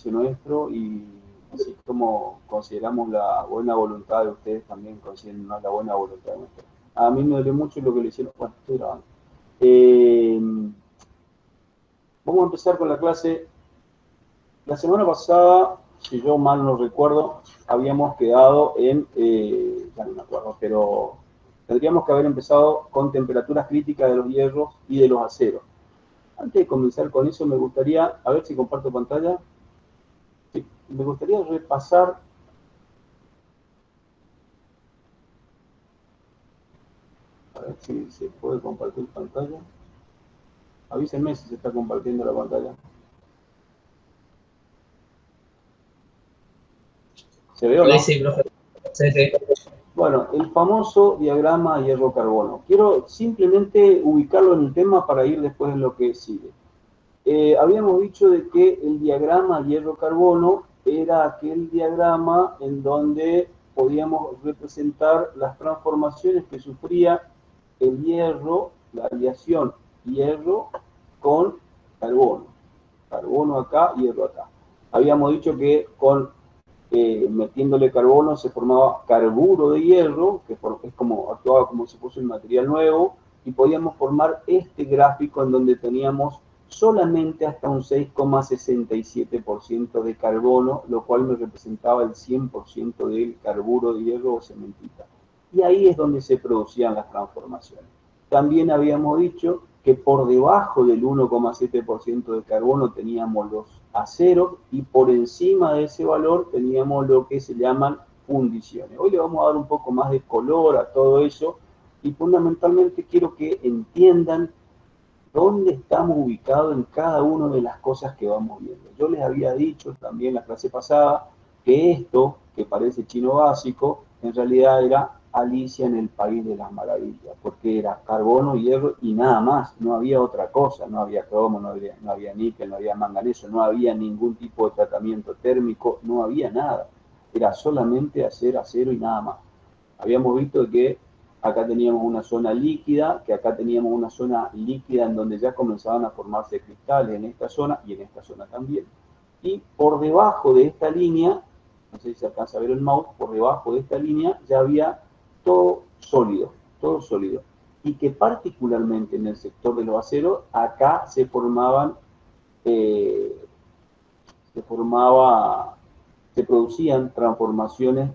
nuestro y así como consideramos la buena voluntad de ustedes, también consideren la buena voluntad nuestra. A mí me dolió mucho lo que le hicieron. Bueno, estoy grabando. Vamos a empezar con la clase. La semana pasada, si yo mal no recuerdo, habíamos quedado en, ya no me acuerdo, pero tendríamos que haber empezado con temperaturas críticas de los hierros y de los aceros. Antes de comenzar con eso, me gustaría, a ver si comparto pantalla, sí, me gustaría repasar, a ver si se puede compartir pantalla. Avísenme si se está compartiendo la pantalla. ¿Se ve o no? Sí, profe. Sí, sí. Bueno, el famoso diagrama hierro-carbono. Quiero simplemente ubicarlo en el tema para ir después en lo que sigue. Habíamos dicho de que el diagrama hierro-carbono era aquel diagrama en donde podíamos representar las transformaciones que sufría el hierro, la aleación hierro con carbono. Carbono acá, hierro acá. Habíamos dicho que con metiéndole carbono se formaba carburo de hierro, que es como actuaba como si fuese un material nuevo, y podíamos formar este gráfico en donde teníamos solamente hasta un 6,67% de carbono, lo cual me representaba el 100% del carburo de hierro o cementita. Y ahí es donde se producían las transformaciones. También habíamos dicho que por debajo del 1,7% de carbono teníamos los aceros y por encima de ese valor teníamos lo que se llaman fundiciones. Hoy le vamos a dar un poco más de color a todo eso y fundamentalmente quiero que entiendan dónde estamos ubicados en cada una de las cosas que vamos viendo. Yo les había dicho también en la clase pasada que esto, que parece chino básico, en realidad era Alicia en el País de las Maravillas, porque era carbono, hierro y nada más, no había otra cosa, no había cromo, no había níquel, no había manganeso, no había ningún tipo de tratamiento térmico, no había nada, era solamente hacer acero y nada más. Habíamos visto que acá teníamos una zona líquida, que acá teníamos una zona líquida en donde ya comenzaban a formarse cristales en esta zona y en esta zona también. Y por debajo de esta línea, no sé si se alcanza a ver el mouse, por debajo de esta línea ya había todo sólido, todo sólido. Y que particularmente en el sector de los aceros, acá eh, se formaba, se producían transformaciones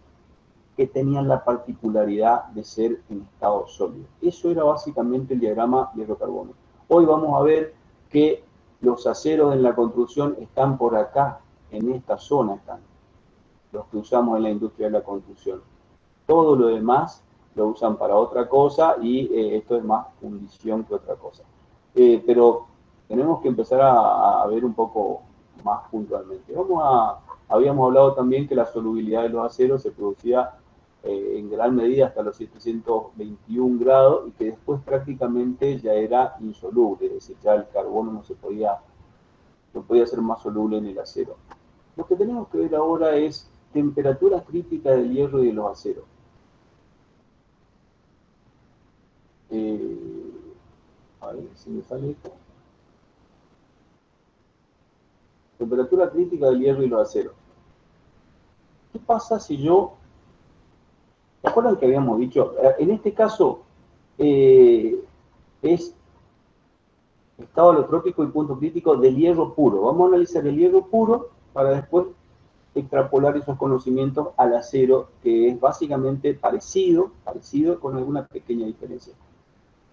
que tenían la particularidad de ser en estado sólido. Eso era básicamente el diagrama hierro-carbono. Hoy vamos a ver que los aceros en la construcción están por acá, en esta zona están, los que usamos en la industria de la construcción. Todo lo demás lo usan para otra cosa y esto es más fundición que otra cosa. Pero tenemos que empezar a ver un poco más puntualmente. Habíamos hablado también que la solubilidad de los aceros se producía en gran medida hasta los 721 grados y que después prácticamente ya era insoluble, es decir, ya el carbono no podía ser más soluble en el acero. Lo que tenemos que ver ahora es temperatura crítica del hierro y de los aceros. A ver si me sale esto. Temperatura crítica del hierro y los aceros. ¿Qué pasa si yo... ¿Se acuerdan que habíamos dicho? En este caso es estado alotrópico y punto crítico del hierro puro. Vamos a analizar el hierro puro para después extrapolar esos conocimientos al acero, que es básicamente parecido con alguna pequeña diferencia.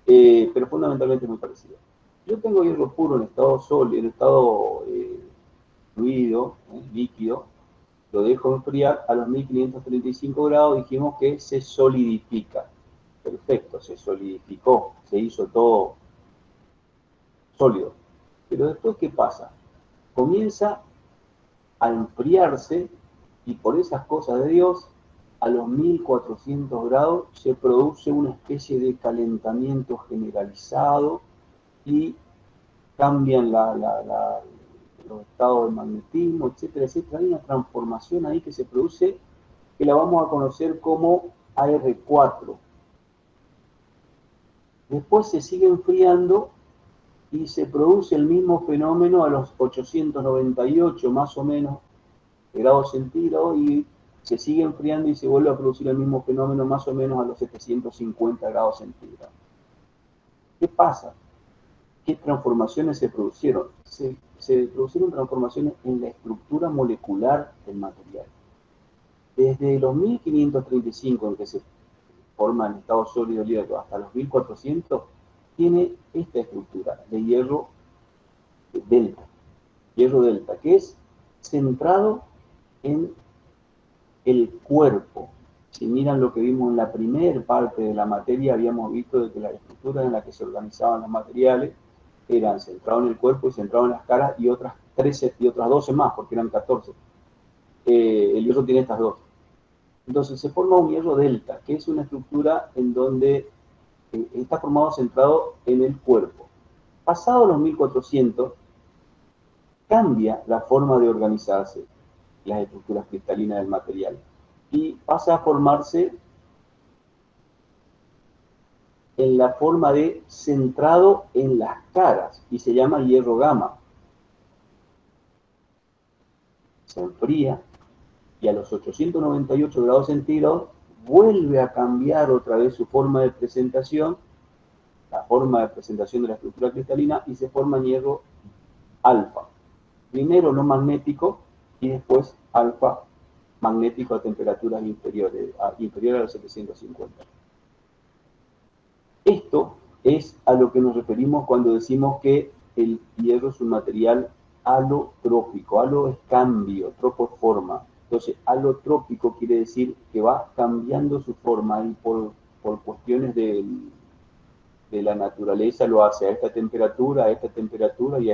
Pero fundamentalmente muy parecido. Yo tengo hierro puro en estado sólido, en estado fluido, líquido, lo dejo enfriar a los 1535 grados, dijimos que se solidifica. Perfecto, se solidificó, se hizo todo sólido. Pero después, ¿qué pasa? Comienza a enfriarse y por esas cosas de Dios, a los 1400 grados se produce una especie de calentamiento generalizado y cambian los estados de magnetismo, etcétera, etcétera. Hay una transformación ahí que se produce que la vamos a conocer como AR4. Después se sigue enfriando y se produce el mismo fenómeno a los 898 más o menos grados centígrados y se sigue enfriando y se vuelve a producir el mismo fenómeno más o menos a los 750 grados centígrados. ¿Qué pasa? ¿Qué transformaciones se producieron? Se produjeron transformaciones en la estructura molecular del material. Desde los 1535, en que se forma en estado sólido hierro, hasta los 1400, tiene esta estructura de hierro delta, que es centrado en el cuerpo. Si miran lo que vimos en la primera parte de la materia, habíamos visto de que las estructuras en las que se organizaban los materiales eran centrados en el cuerpo y centrados en las caras y otras 13 y otras 12 más, porque eran 14. El hierro tiene estas dos. Entonces se forma un hierro delta, que es una estructura en donde está formado centrado en el cuerpo. Pasado los 1400, cambia la forma de organizarse las estructuras cristalinas del material y pasa a formarse en la forma de centrado en las caras y se llama hierro gamma. Se enfría y a los 898 grados centígrados vuelve a cambiar otra vez su forma de presentación, la forma de presentación de la estructura cristalina, y se forma en hierro alfa. Primero no magnético y después alfa magnético a temperaturas inferiores a los 750. Esto es a lo que nos referimos cuando decimos que el hierro es un material alotrópico. Alo es cambio, tropo es forma. Entonces, alotrópico quiere decir que va cambiando su forma y por cuestiones de la naturaleza lo hace a esta temperatura y a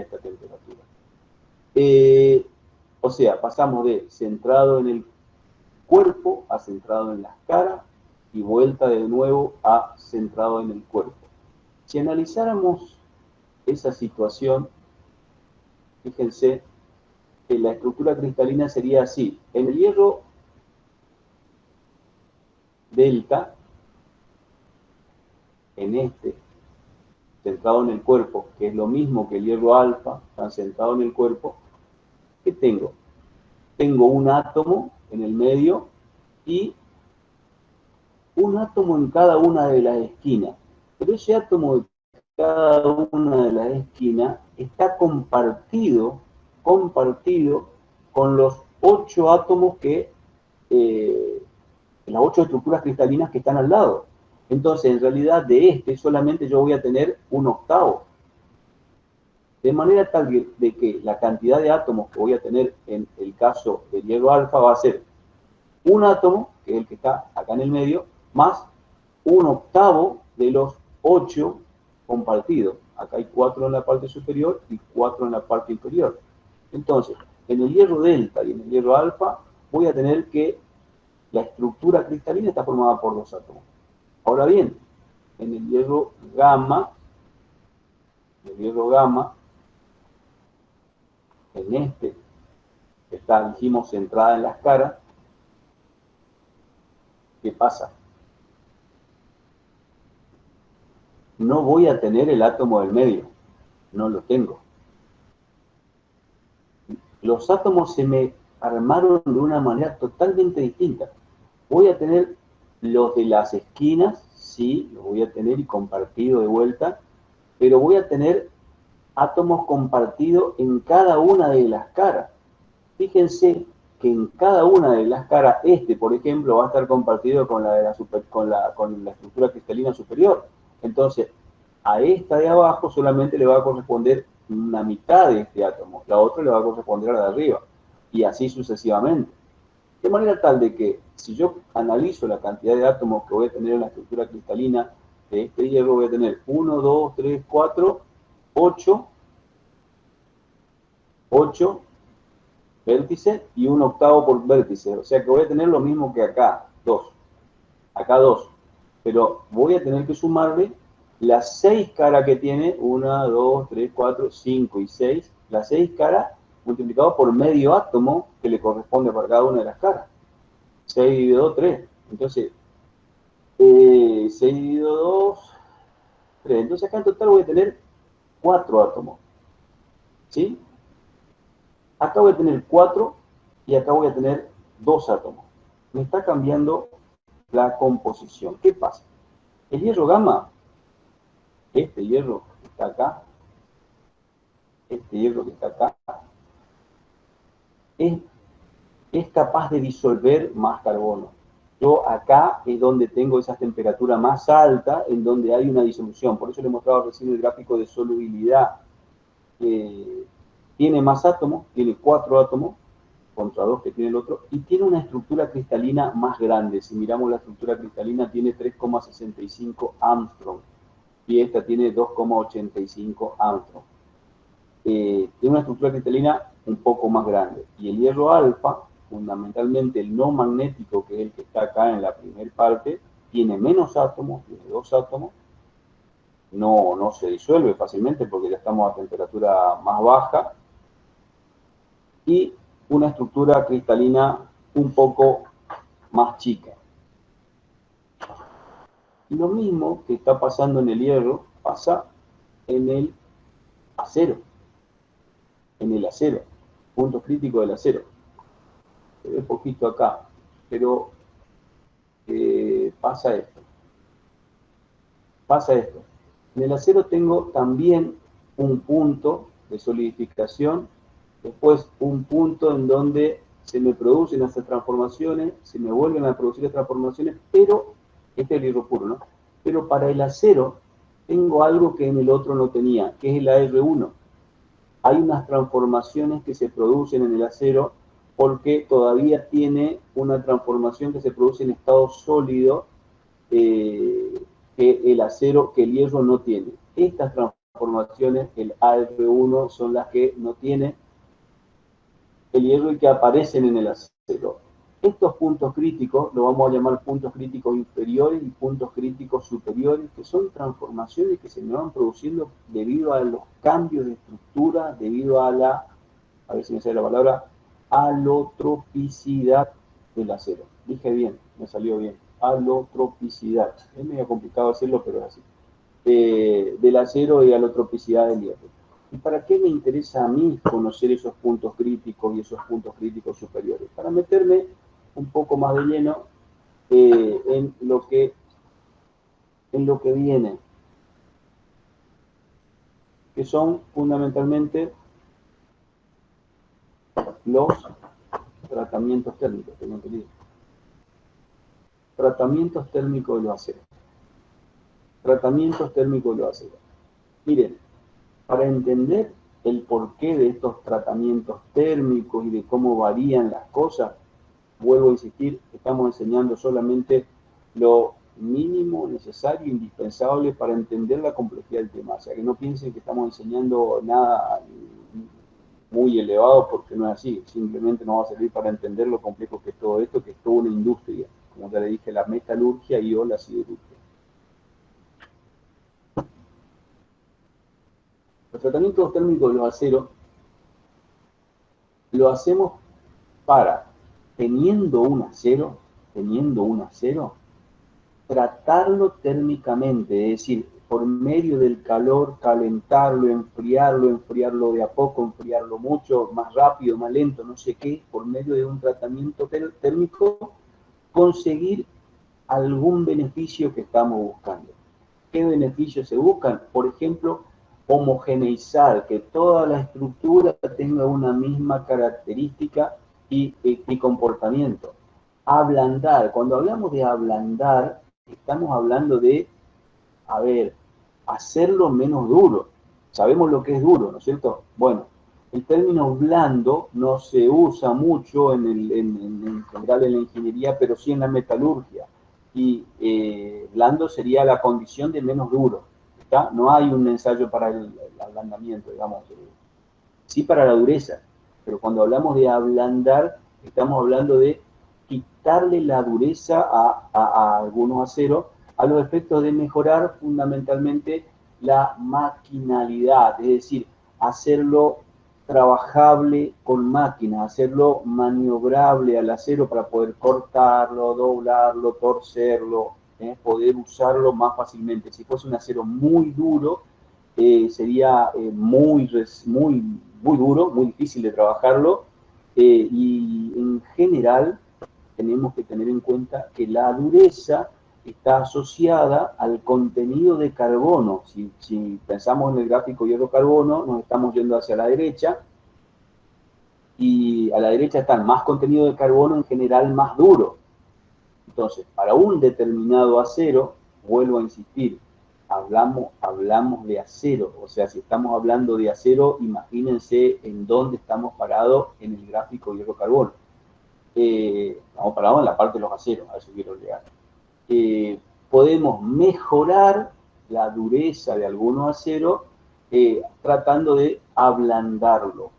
esta temperatura. O sea, pasamos de centrado en el cuerpo a centrado en las caras y vuelta de nuevo a centrado en el cuerpo. Si analizáramos esa situación, fíjense que la estructura cristalina sería así. En el hierro delta, en este, centrado en el cuerpo, que es lo mismo que el hierro alfa, está centrado en el cuerpo, ¿qué tengo? Tengo un átomo en el medio y un átomo en cada una de las esquinas. Pero ese átomo de cada una de las esquinas está compartido con los 8 átomos las 8 estructuras cristalinas que están al lado. Entonces, en realidad, de solamente yo voy a tener un octavo. De manera tal de que la cantidad de átomos que voy a tener en el caso del hierro alfa va a ser un átomo, que es el que está acá en el medio, más un octavo de los 8 compartidos. Acá hay 4 en la parte superior y 4 en la parte inferior. Entonces, en el hierro delta y en el hierro alfa voy a tener que la estructura cristalina está formada por 2 átomos. Ahora bien, en el hierro gamma, en este, que está, dijimos, centrada en las caras, ¿qué pasa? No voy a tener el átomo del medio, no lo tengo. Los átomos se me armaron de una manera totalmente distinta. Voy a tener los de las esquinas, sí, los voy a tener y compartido de vuelta, pero voy a tener átomos compartidos en cada una de las caras. Fíjense que en cada una de las caras, por ejemplo, va a estar compartido con la estructura cristalina superior. Entonces, a esta de abajo solamente le va a corresponder una mitad de este átomo, la otra le va a corresponder a la de arriba, y así sucesivamente. De manera tal de que, si yo analizo la cantidad de átomos que voy a tener en la estructura cristalina de este hierro, voy a tener 1, 2, 3, 4, 8 vértices y un octavo por vértice. O sea que voy a tener lo mismo que acá, 2. Acá 2. Pero voy a tener que sumarle las 6 caras que tiene, 1, 2, 3, 4, 5 y 6, las 6 caras multiplicado por medio átomo que le corresponde para cada una de las caras. 6 dividido 2, 3. Entonces, 6 dividido 2, 3. Entonces acá en total voy a tener 4 átomos. ¿Sí? Acá voy a tener 4 y acá voy a tener 2 átomos. Me está cambiando la composición. ¿Qué pasa? El hierro gamma, este hierro que está acá, este hierro que está acá, es capaz de disolver más carbono. Yo acá es donde tengo esa temperatura más alta, en donde hay una disolución. Por eso le he mostrado recién el gráfico de solubilidad. Tiene más átomos, tiene 4 átomos, contra 2 que tiene el otro, y tiene una estructura cristalina más grande. Si miramos la estructura cristalina, tiene 3,65 Armstrong, y esta tiene 2,85 Armstrong. Tiene una estructura cristalina un poco más grande. Y el hierro alfa, fundamentalmente el no magnético, que es el que está acá en la primera parte, tiene menos átomos, tiene 2 átomos, no se disuelve fácilmente porque ya estamos a temperatura más baja, y una estructura cristalina un poco más chica. Lo mismo que está pasando en el hierro pasa en el acero. En el acero, punto crítico del acero. Se ve poquito acá, pero pasa esto. Pasa esto. En el acero tengo también un punto de solidificación, después un punto en donde se me producen esas transformaciones, se me vuelven a producir las transformaciones, pero, este es el hierro puro, ¿no? Pero para el acero tengo algo que en el otro no tenía, que es el AR1. Hay unas transformaciones que se producen en el acero porque todavía tiene una transformación que se produce en estado sólido, que el acero, que el hierro no tiene. Estas transformaciones, el AR1, son las que no tiene el hierro y que aparecen en el acero. Estos puntos críticos, lo vamos a llamar puntos críticos inferiores y puntos críticos superiores, que son transformaciones que se me van produciendo debido a los cambios de estructura, debido a ver si me sale la palabra, alotropicidad del acero. Dije bien, me salió bien. Alotropicidad. Es medio complicado decirlo, pero es así. Del acero y alotropicidad del hierro. ¿Y para qué me interesa a mí conocer esos puntos críticos y esos puntos críticos superiores? Para meterme un poco más de lleno en lo que viene, que son fundamentalmente los tratamientos térmicos, tengo entendido. Tratamientos térmicos de los aceros. Tratamientos térmicos de los aceros. Miren, para entender el porqué de estos tratamientos térmicos y de cómo varían las cosas, vuelvo a insistir, estamos enseñando solamente lo mínimo necesario, indispensable para entender la complejidad del tema. O sea, que no piensen que estamos enseñando nada muy elevado, porque no es así. Simplemente nos va a servir para entender lo complejo que es todo esto, que es toda una industria. Como ya le dije, la metalurgia y o la siderurgia. Los tratamientos térmicos de los aceros lo hacemos para, teniendo un acero, tratarlo térmicamente, es decir, por medio del calor, calentarlo, enfriarlo de a poco, enfriarlo mucho, más rápido, más lento, no sé qué, por medio de un tratamiento térmico, conseguir algún beneficio que estamos buscando. ¿Qué beneficios se buscan? Por ejemplo, homogeneizar, que toda la estructura tenga una misma característica y comportamiento. Ablandar, cuando hablamos de ablandar, estamos hablando de, hacerlo menos duro. Sabemos lo que es duro, ¿no es cierto? Bueno, el término blando no se usa mucho en general en la ingeniería, pero sí en la metalurgia. Y blando sería la condición de menos duro. ¿Está? No hay un ensayo para el ablandamiento, digamos. Sí para la dureza, pero cuando hablamos de ablandar, estamos hablando de quitarle la dureza a algunos aceros, a los efectos de mejorar fundamentalmente la maquinalidad, es decir, hacerlo trabajable con máquinas, hacerlo maniobrable al acero para poder cortarlo, doblarlo, torcerlo, poder usarlo más fácilmente. Si fuese un acero muy duro, sería muy duro, muy difícil de trabajarlo, y en general tenemos que tener en cuenta que la dureza está asociada al contenido de carbono. Si pensamos en el gráfico hierro-carbono, nos estamos yendo hacia la derecha, y a la derecha está más contenido de carbono, en general más duro. Entonces, para un determinado acero, vuelvo a insistir, hablamos de acero. O sea, si estamos hablando de acero, imagínense en dónde estamos parados en el gráfico hierro-carbono. Estamos parados en la parte de los aceros, a eso quiero llegar. Podemos mejorar la dureza de algunos aceros tratando de ablandarlo.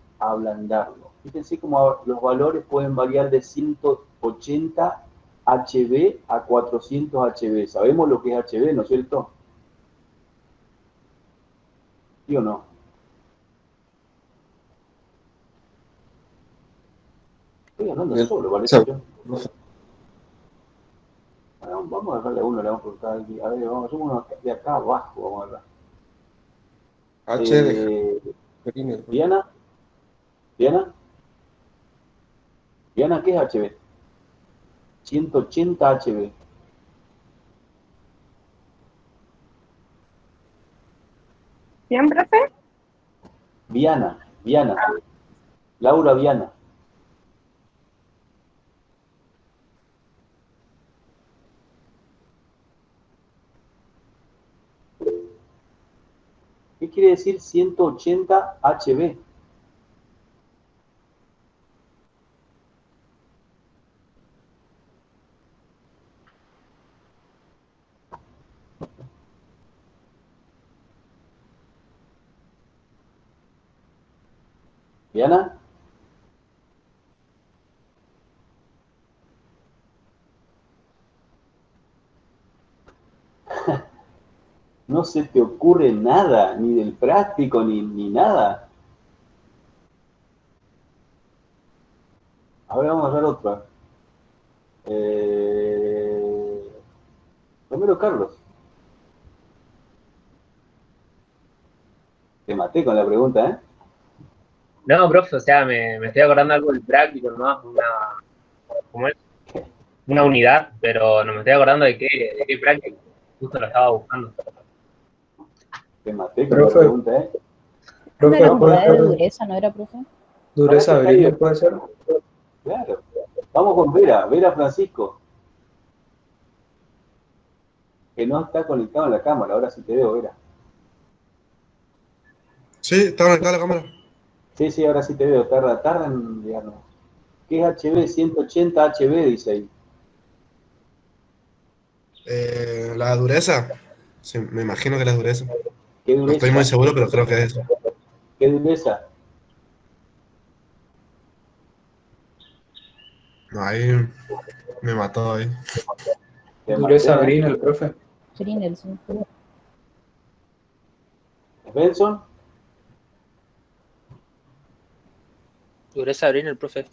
Fíjense cómo los valores pueden variar de 180 HB a 400 HB. Sabemos lo que es HB, ¿no es cierto? ¿Sí o no? Estoy hablando solo, ¿vale? Vamos a dejarle a uno, le vamos a preguntar aquí. A ver, vamos a uno de acá abajo, vamos a hablar. H de Greener. Diana, ¿qué es HB? 180 HB. ¿Bien, profe? Viana, Laura Viana. ¿Qué quiere decir 180 HB? ¿Diana? No se te ocurre nada, ni del práctico, ni nada. A ver, vamos a ver otra. Romero Carlos. Te maté con la pregunta, ¿eh? No, profe, o sea, me estoy acordando algo del práctico, ¿no? ¿Cómo es? Una unidad, pero no me estoy acordando de qué práctico. Justo lo estaba buscando. Te maté con la pregunta, ¿eh? Una de las unidades de dureza, ¿no era, profe? Dureza Briller, ¿puede ser? Claro. Vamos con Vera Francisco. Que no está conectado en la cámara, ahora sí te veo, Vera. Sí, está conectada la cámara. Sí, ahora sí te veo, tarda en llegarnos. ¿Qué es HB? 180 HB, dice ahí. La dureza. Sí, me imagino que la dureza. ¿Qué No dureza? estoy muy seguro, pero creo que es eso. ¿Qué dureza? No, ahí me mató ahí. Dureza Brinell, profe. Brinell, sí. ¿Benson? Dureza Brinell, profe.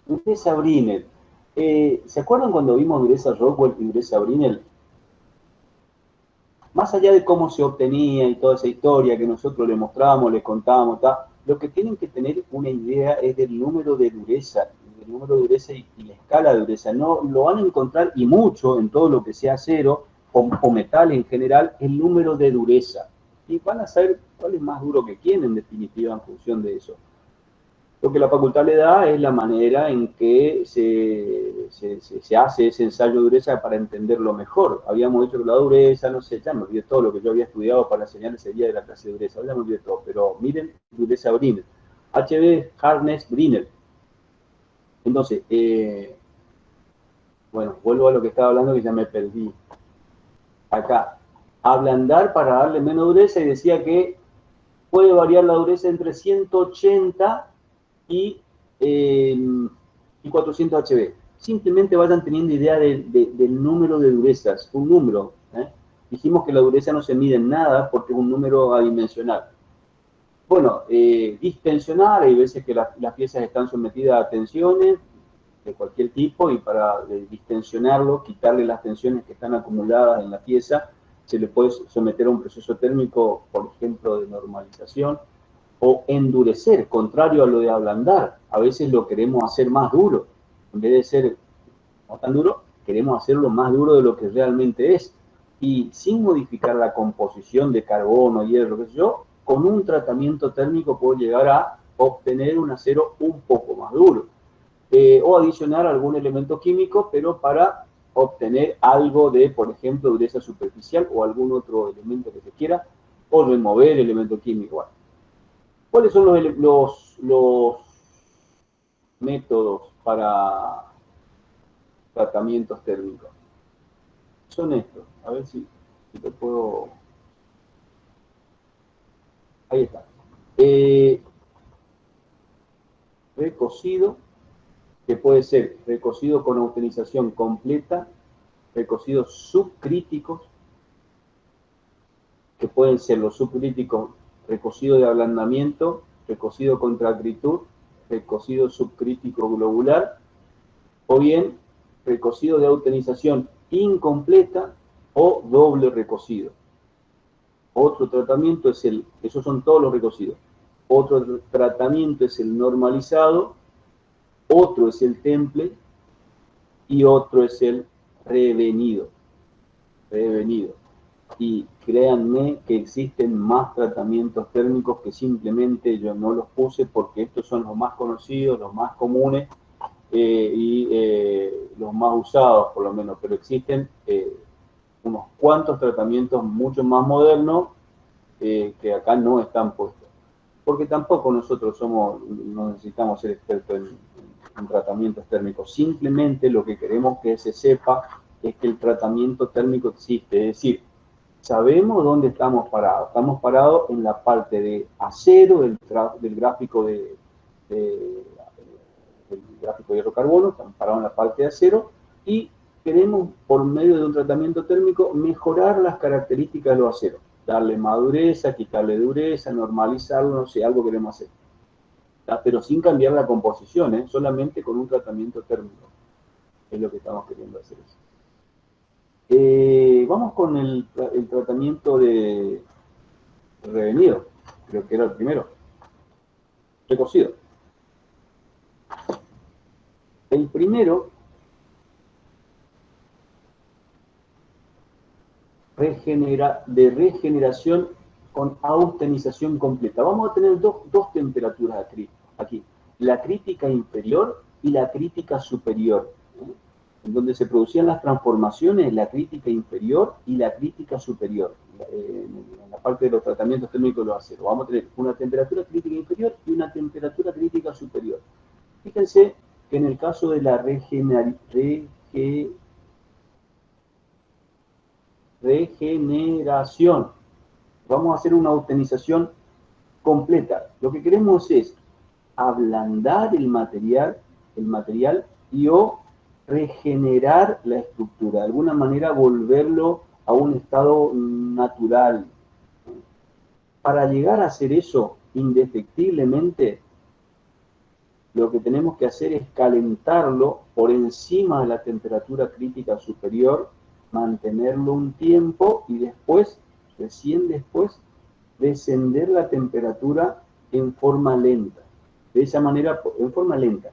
Dureza Brinell. ¿Se acuerdan cuando vimos dureza Rockwell y dureza Brinell? Más allá de cómo se obtenía y toda esa historia que nosotros le mostrábamos, le contábamos, lo que tienen que tener una idea es del número de dureza, y la escala de dureza. No lo van a encontrar, y mucho, en todo lo que sea acero o metal en general, el número de dureza. Y van a saber cuál es más duro que quién, en definitiva, en función de eso. Lo que la facultad le da es la manera en que se hace ese ensayo de dureza para entenderlo mejor. Habíamos dicho que la dureza, no sé, ya me olvidé todo lo que yo había estudiado para enseñar ese día de la clase de dureza, ya me olvidé todo, pero miren, dureza Brinell. HB Hardness Brinell. Entonces, bueno, vuelvo a lo que estaba hablando que ya me perdí. Acá, ablandar para darle menos dureza, y decía que puede variar la dureza entre 180 y 400 HB. Simplemente vayan teniendo idea del número de durezas, un número. Dijimos que la dureza no se mide en nada porque es un número adimensional. Bueno, distensionar, hay veces que las piezas están sometidas a tensiones de cualquier tipo, y para distensionarlo, quitarle las tensiones que están acumuladas en la pieza, se le puede someter a un proceso térmico, por ejemplo, de normalización, o endurecer, contrario a lo de ablandar. A veces lo queremos hacer más duro. En vez de ser no tan duro, queremos hacerlo más duro de lo que realmente es. Y sin modificar la composición de carbono, hierro, qué sé yo, con un tratamiento térmico puedo llegar a obtener un acero un poco más duro. O adicionar algún elemento químico, pero para obtener algo de, por ejemplo, dureza superficial o algún otro elemento que se quiera, o remover elemento químico. Bueno, ¿cuáles son los métodos para tratamientos térmicos? Son estos. A ver si lo puedo... Ahí está. Recocido, que puede ser recocido con autorización completa, recocidos subcríticos, que pueden ser los subcríticos recocido de ablandamiento, recocido contra acritud, recocido subcrítico globular, o bien recocido de autorización incompleta o doble recocido. Otro tratamiento es esos son todos los recocidos. Otro tratamiento es el normalizado, otro es el temple y otro es el revenido. Y créanme que existen más tratamientos térmicos que simplemente yo no los puse porque estos son los más conocidos, los más comunes y los más usados por lo menos, pero existen unos cuantos tratamientos mucho más modernos que acá no están puestos. Porque tampoco nosotros no necesitamos ser expertos en tratamientos térmicos. Simplemente lo que queremos que se sepa es que el tratamiento térmico existe. Es decir, sabemos dónde estamos parados. Estamos parados en la parte de acero del gráfico del gráfico de hierro-carbono. Estamos parados en la parte de acero y queremos, por medio de un tratamiento térmico, mejorar las características de los aceros. Darle más dureza, quitarle dureza, normalizarlo, no sé, algo queremos hacer. Pero sin cambiar la composición, solamente con un tratamiento térmico. Es lo que estamos queriendo hacer. Vamos con el tratamiento de revenido. Creo que era el primero. Recocido. El primero de regeneración con austenización completa. Vamos a tener dos temperaturas aquí. La crítica inferior y la crítica superior. En donde se producían las transformaciones, la crítica inferior y la crítica superior. En la parte de los tratamientos térmicos de los aceros. Vamos a tener una temperatura crítica inferior y una temperatura crítica superior. Fíjense que en el caso de la regeneración, vamos a hacer una austenización completa. Lo que queremos es ablandar el material y o regenerar la estructura, de alguna manera volverlo a un estado natural. Para llegar a hacer eso indefectiblemente, lo que tenemos que hacer es calentarlo por encima de la temperatura crítica superior, mantenerlo un tiempo y después, recién después, descender la temperatura en forma lenta. De esa manera, en forma lenta.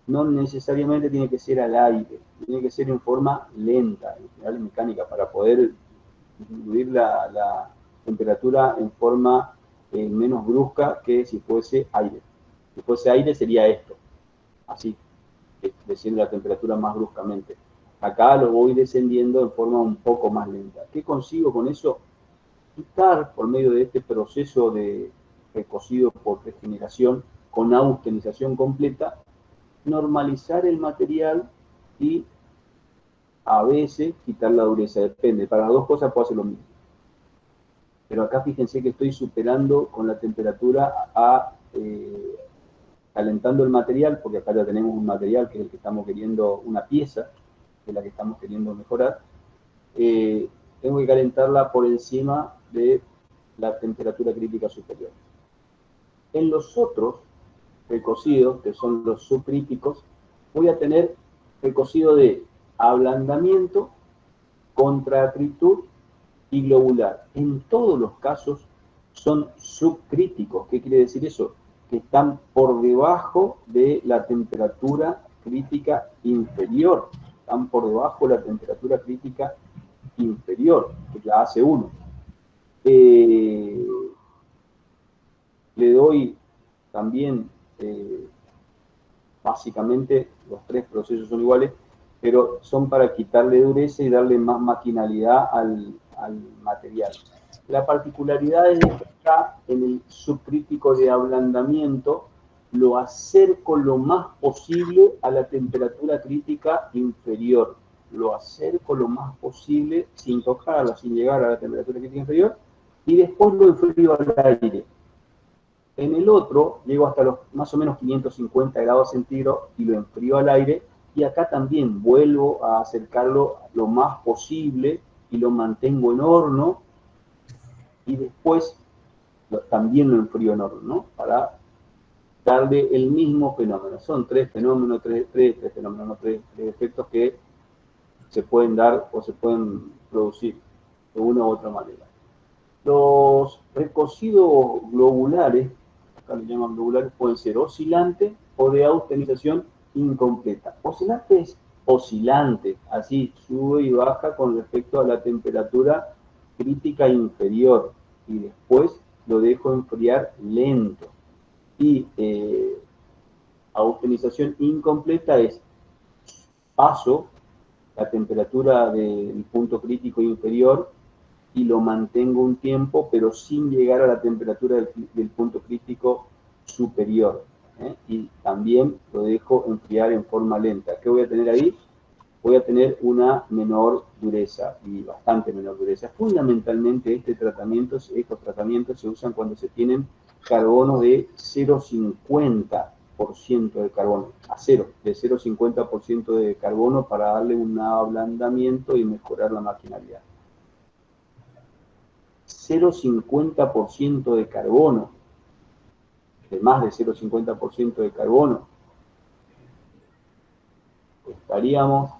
No necesariamente tiene que ser al aire, tiene que ser en forma lenta, en general mecánica, para poder disminuir la temperatura en forma menos brusca que si fuese aire. Si fuese aire sería esto, así, desciende la temperatura más bruscamente. Acá lo voy descendiendo en forma un poco más lenta. ¿Qué consigo con eso? Quitar, por medio de este proceso de recocido por regeneración con austenización completa, normalizar el material y a veces quitar la dureza, depende. Para las dos cosas puedo hacer lo mismo. Pero acá fíjense que estoy superando con la temperatura calentando el material, porque acá ya tenemos un material que es el que estamos queriendo, una pieza, que es la que estamos queriendo mejorar. Tengo que calentarla por encima de la temperatura crítica superior. En los otros recocidos, que son los subcríticos, voy a tener recocido de ablandamiento contra acritud y globular, en todos los casos son subcríticos. ¿Qué quiere decir eso? Que están por debajo de la temperatura crítica inferior. Están por debajo de la temperatura crítica inferior, que la hace 1. Le doy también, básicamente, los 3 procesos son iguales, pero son para quitarle dureza y darle más maquinalidad al material. La particularidad es que acá, en el subcrítico de ablandamiento, lo acerco lo más posible a la temperatura crítica inferior. Lo acerco lo más posible, sin tocarla, sin llegar a la temperatura crítica inferior, y después lo enfrío al aire. En el otro, llego hasta los más o menos 550 grados centígrados y lo enfrío al aire, y acá también vuelvo a acercarlo lo más posible y lo mantengo en horno, y después también lo enfrío en horno, ¿no? Para darle el mismo fenómeno. Son 3 fenómenos, 3 fenómenos, no 3 efectos que se pueden dar o se pueden producir de una u otra manera. Los recocidos globulares, acá le llaman globulares, pueden ser oscilantes o de austenización incompleta. Oscilante es oscilante, así sube y baja con respecto a la temperatura crítica inferior, y después lo dejo enfriar lento. Y austenización incompleta es paso la temperatura del punto crítico inferior y lo mantengo un tiempo, pero sin llegar a la temperatura del punto crítico superior. Y también lo dejo enfriar en forma lenta. ¿Qué voy a tener ahí? Voy a tener una menor dureza, y bastante menor dureza. Fundamentalmente estos tratamientos se usan cuando se tienen carbono de 0,50% de carbono, de 0,50% de carbono, para darle un ablandamiento y mejorar la maquinalidad. 0,50% de carbono, de más de 0,50% de carbono, estaríamos...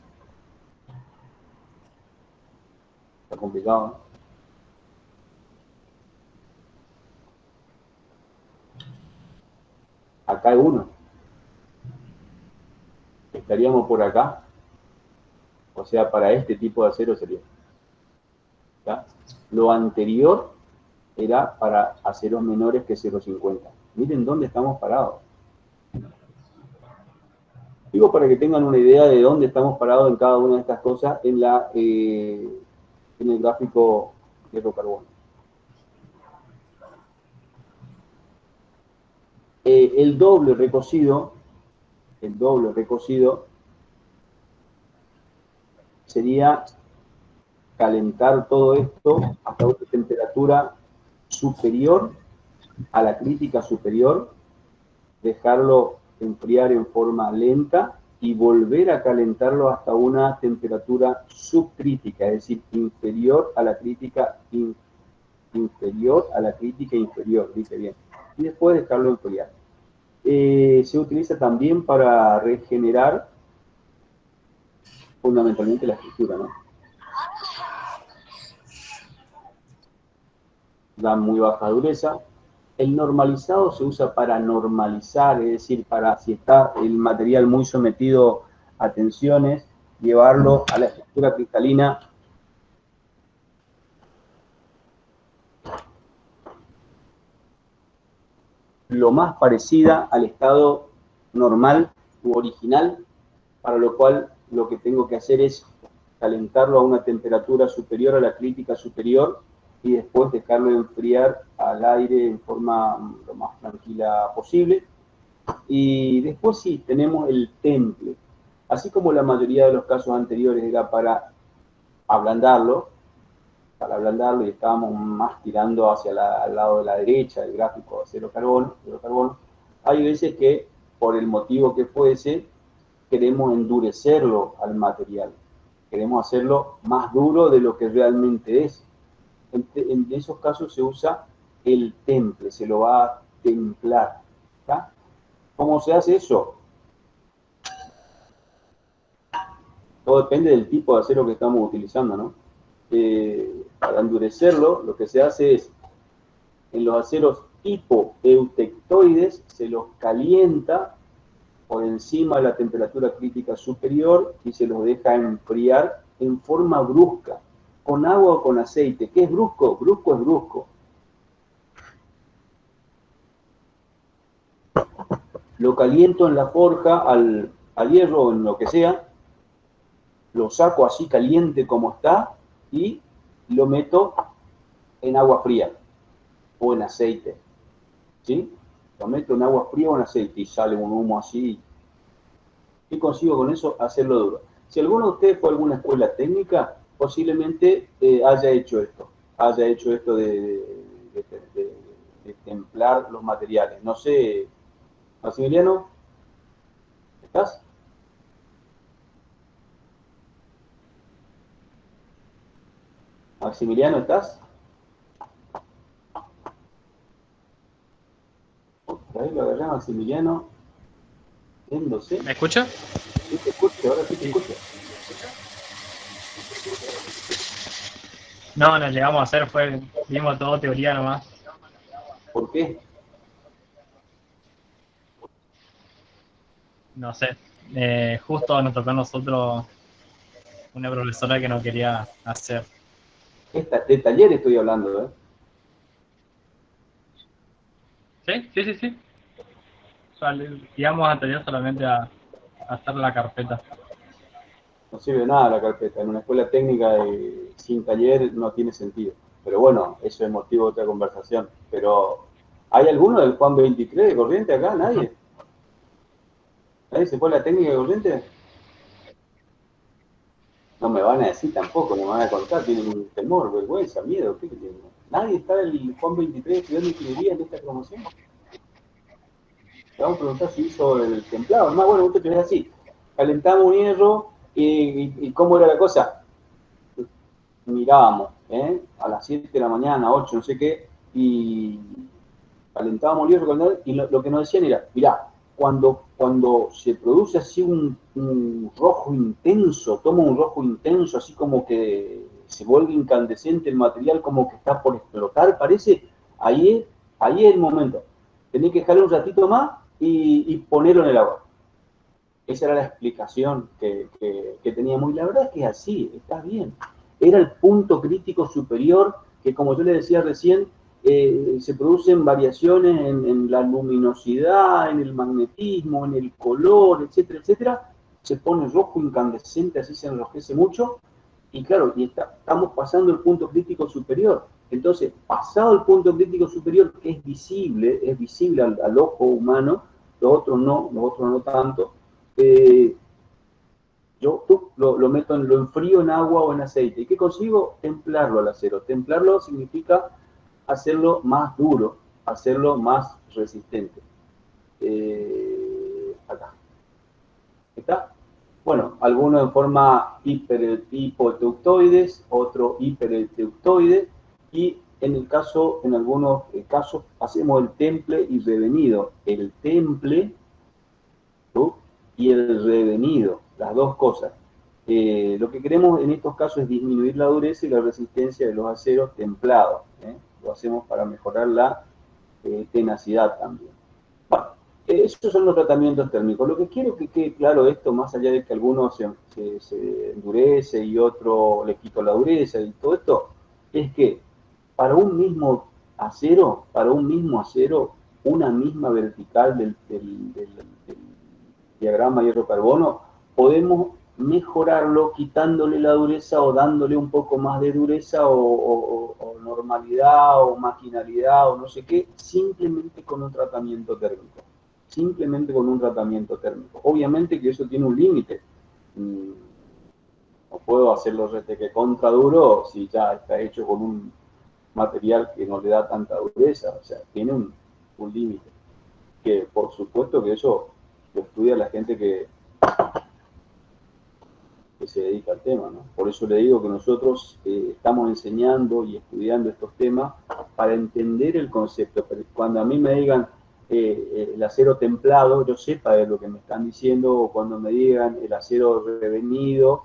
Está complicado, ¿no? Acá hay 1. Estaríamos por acá. O sea, para este tipo de acero sería. ¿Ya? Lo anterior era para aceros menores que 0,50. Miren dónde estamos parados. Digo, para que tengan una idea de dónde estamos parados en cada una de estas cosas en el gráfico hierro-carbono. El doble recocido sería calentar todo esto hasta una temperatura superior a la crítica superior, dejarlo enfriar en forma lenta y volver a calentarlo hasta una temperatura subcrítica, es decir, inferior a la crítica inferior, dice bien, y después dejarlo enfriar. Se utiliza también para regenerar fundamentalmente la estructura, ¿no? Da muy baja dureza. El normalizado se usa para normalizar, es decir, para, si está el material muy sometido a tensiones, llevarlo a la estructura cristalina lo más parecida al estado normal u original, para lo cual lo que tengo que hacer es calentarlo a una temperatura superior a la crítica superior y después dejarlo enfriar al aire en forma lo más tranquila posible. Y después sí, tenemos el temple. Así como la mayoría de los casos anteriores era para ablandarlo, y estábamos más tirando hacia al lado de la derecha del gráfico acero-carbono, hay veces que, por el motivo que fuese, queremos endurecerlo al material. Queremos hacerlo más duro de lo que realmente es. En esos casos se usa el temple, se lo va a templar. ¿Está? ¿Cómo se hace eso? Todo depende del tipo de acero que estamos utilizando, ¿no? para endurecerlo, lo que se hace es, en los aceros hipoeutectoides, se los calienta por encima de la temperatura crítica superior y se los deja enfriar en forma brusca, con agua o con aceite. ¿Qué es brusco? Brusco es brusco. Lo caliento en la forja al hierro o en lo que sea, lo saco así caliente como está y lo meto en agua fría o en aceite, ¿sí? Lo meto en agua fría o en aceite y sale un humo así. ¿Qué consigo con eso? Hacerlo duro. Si alguno de ustedes fue a alguna escuela técnica, posiblemente haya hecho esto de templar los materiales. No sé, Maximiliano, ¿estás? Maximiliano, ¿estás? Por ahí lo agarré a Maximiliano. Yéndose. ¿Me escucha? Sí te escucho, ahora sí te escucho. No, lo llegamos a hacer, vimos todo teoría nomás. ¿Por qué? No sé. Justo nos tocó a nosotros una profesora que no quería hacer. De taller estoy hablando, ¿eh? Sí. O sea, íbamos a taller solamente a hacer la carpeta. No sirve de nada la carpeta. En una escuela técnica sin taller no tiene sentido. Pero bueno, eso es motivo de otra conversación. Pero, ¿hay alguno del Juan 23 de Corriente acá? ¿Nadie? ¿Nadie se fue a la técnica de Corriente? No me van a decir tampoco, no me van a contar. Tienen un temor, vergüenza, miedo. ¿Qué tienen? ¿Nadie está en el Juan 23 estudiando ingeniería en esta promoción? Le vamos a preguntar si hizo el templado. Además, bueno, usted te ve así. Calentamos un hierro y ¿cómo era la cosa? Mirábamos, a las 7 de la mañana, 8, no sé qué, y calentábamos el hierro y lo que nos decían era, mirá, cuando se produce así un rojo intenso, toma un rojo intenso, así como que se vuelve incandescente el material, como que está por explotar, parece, ahí es el momento. Tenés que dejarlo un ratito más y ponerlo en el agua. Esa era la explicación que teníamos, y la verdad es que es así, está bien. Era el punto crítico superior que, como yo le decía recién, se producen variaciones en la luminosidad, en el magnetismo, en el color, etcétera, etcétera. Se pone rojo incandescente, así se enrojece mucho, y claro, estamos pasando el punto crítico superior. Entonces, pasado el punto crítico superior, que es visible al ojo humano, los otros no tanto, yo lo meto lo enfrío en agua o en aceite. ¿Y qué consigo? Templarlo al acero. Templarlo significa hacerlo más duro, hacerlo más resistente. Acá. ¿Está? Bueno, algunos en forma hipoeutectoides, otro hipereutectoide, y en algunos casos hacemos el temple y revenido. El temple, ¿no?, y el revenido, las dos cosas. Lo que queremos en estos casos es disminuir la dureza y la resistencia de los aceros templados. Lo hacemos para mejorar la tenacidad también. Bueno, esos son los tratamientos térmicos. Lo que quiero que quede claro esto, más allá de que algunos se endurece y otro le quito la dureza y todo esto, es que para un mismo acero, una misma vertical del diagrama hierro-carbono, podemos mejorarlo quitándole la dureza o dándole un poco más de dureza o normalidad o maquinalidad o no sé qué, simplemente con un tratamiento térmico. Obviamente que eso tiene un límite. No puedo hacerlo que contra duro si ya está hecho con un material que no le da tanta dureza, o sea, tiene un límite. Que por supuesto que eso lo estudia la gente que se dedica al tema, ¿no? Por eso le digo que nosotros estamos enseñando y estudiando estos temas para entender el concepto. Pero cuando a mí me digan el acero templado, yo sepa de lo que me están diciendo, o cuando me digan el acero revenido,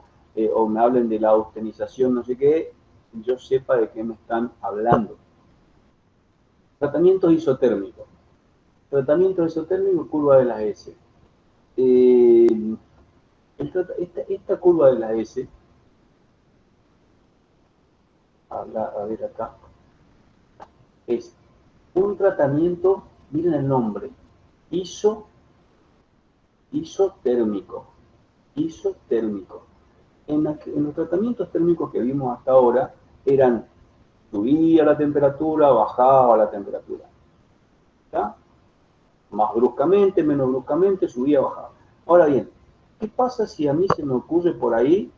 o me hablen de la austenización, no sé qué, yo sepa de qué me están hablando. Tratamiento isotérmico. Tratamiento isotérmico, curva de la S. Esta curva de la S, a ver acá, es un tratamiento, miren el nombre, isotérmico. Isotérmico. En los tratamientos térmicos que vimos hasta ahora, eran subía la temperatura, bajaba la temperatura. ¿Está? Más bruscamente, menos bruscamente, subía, bajaba. Ahora bien, ¿qué pasa si a mí se me ocurre por ahí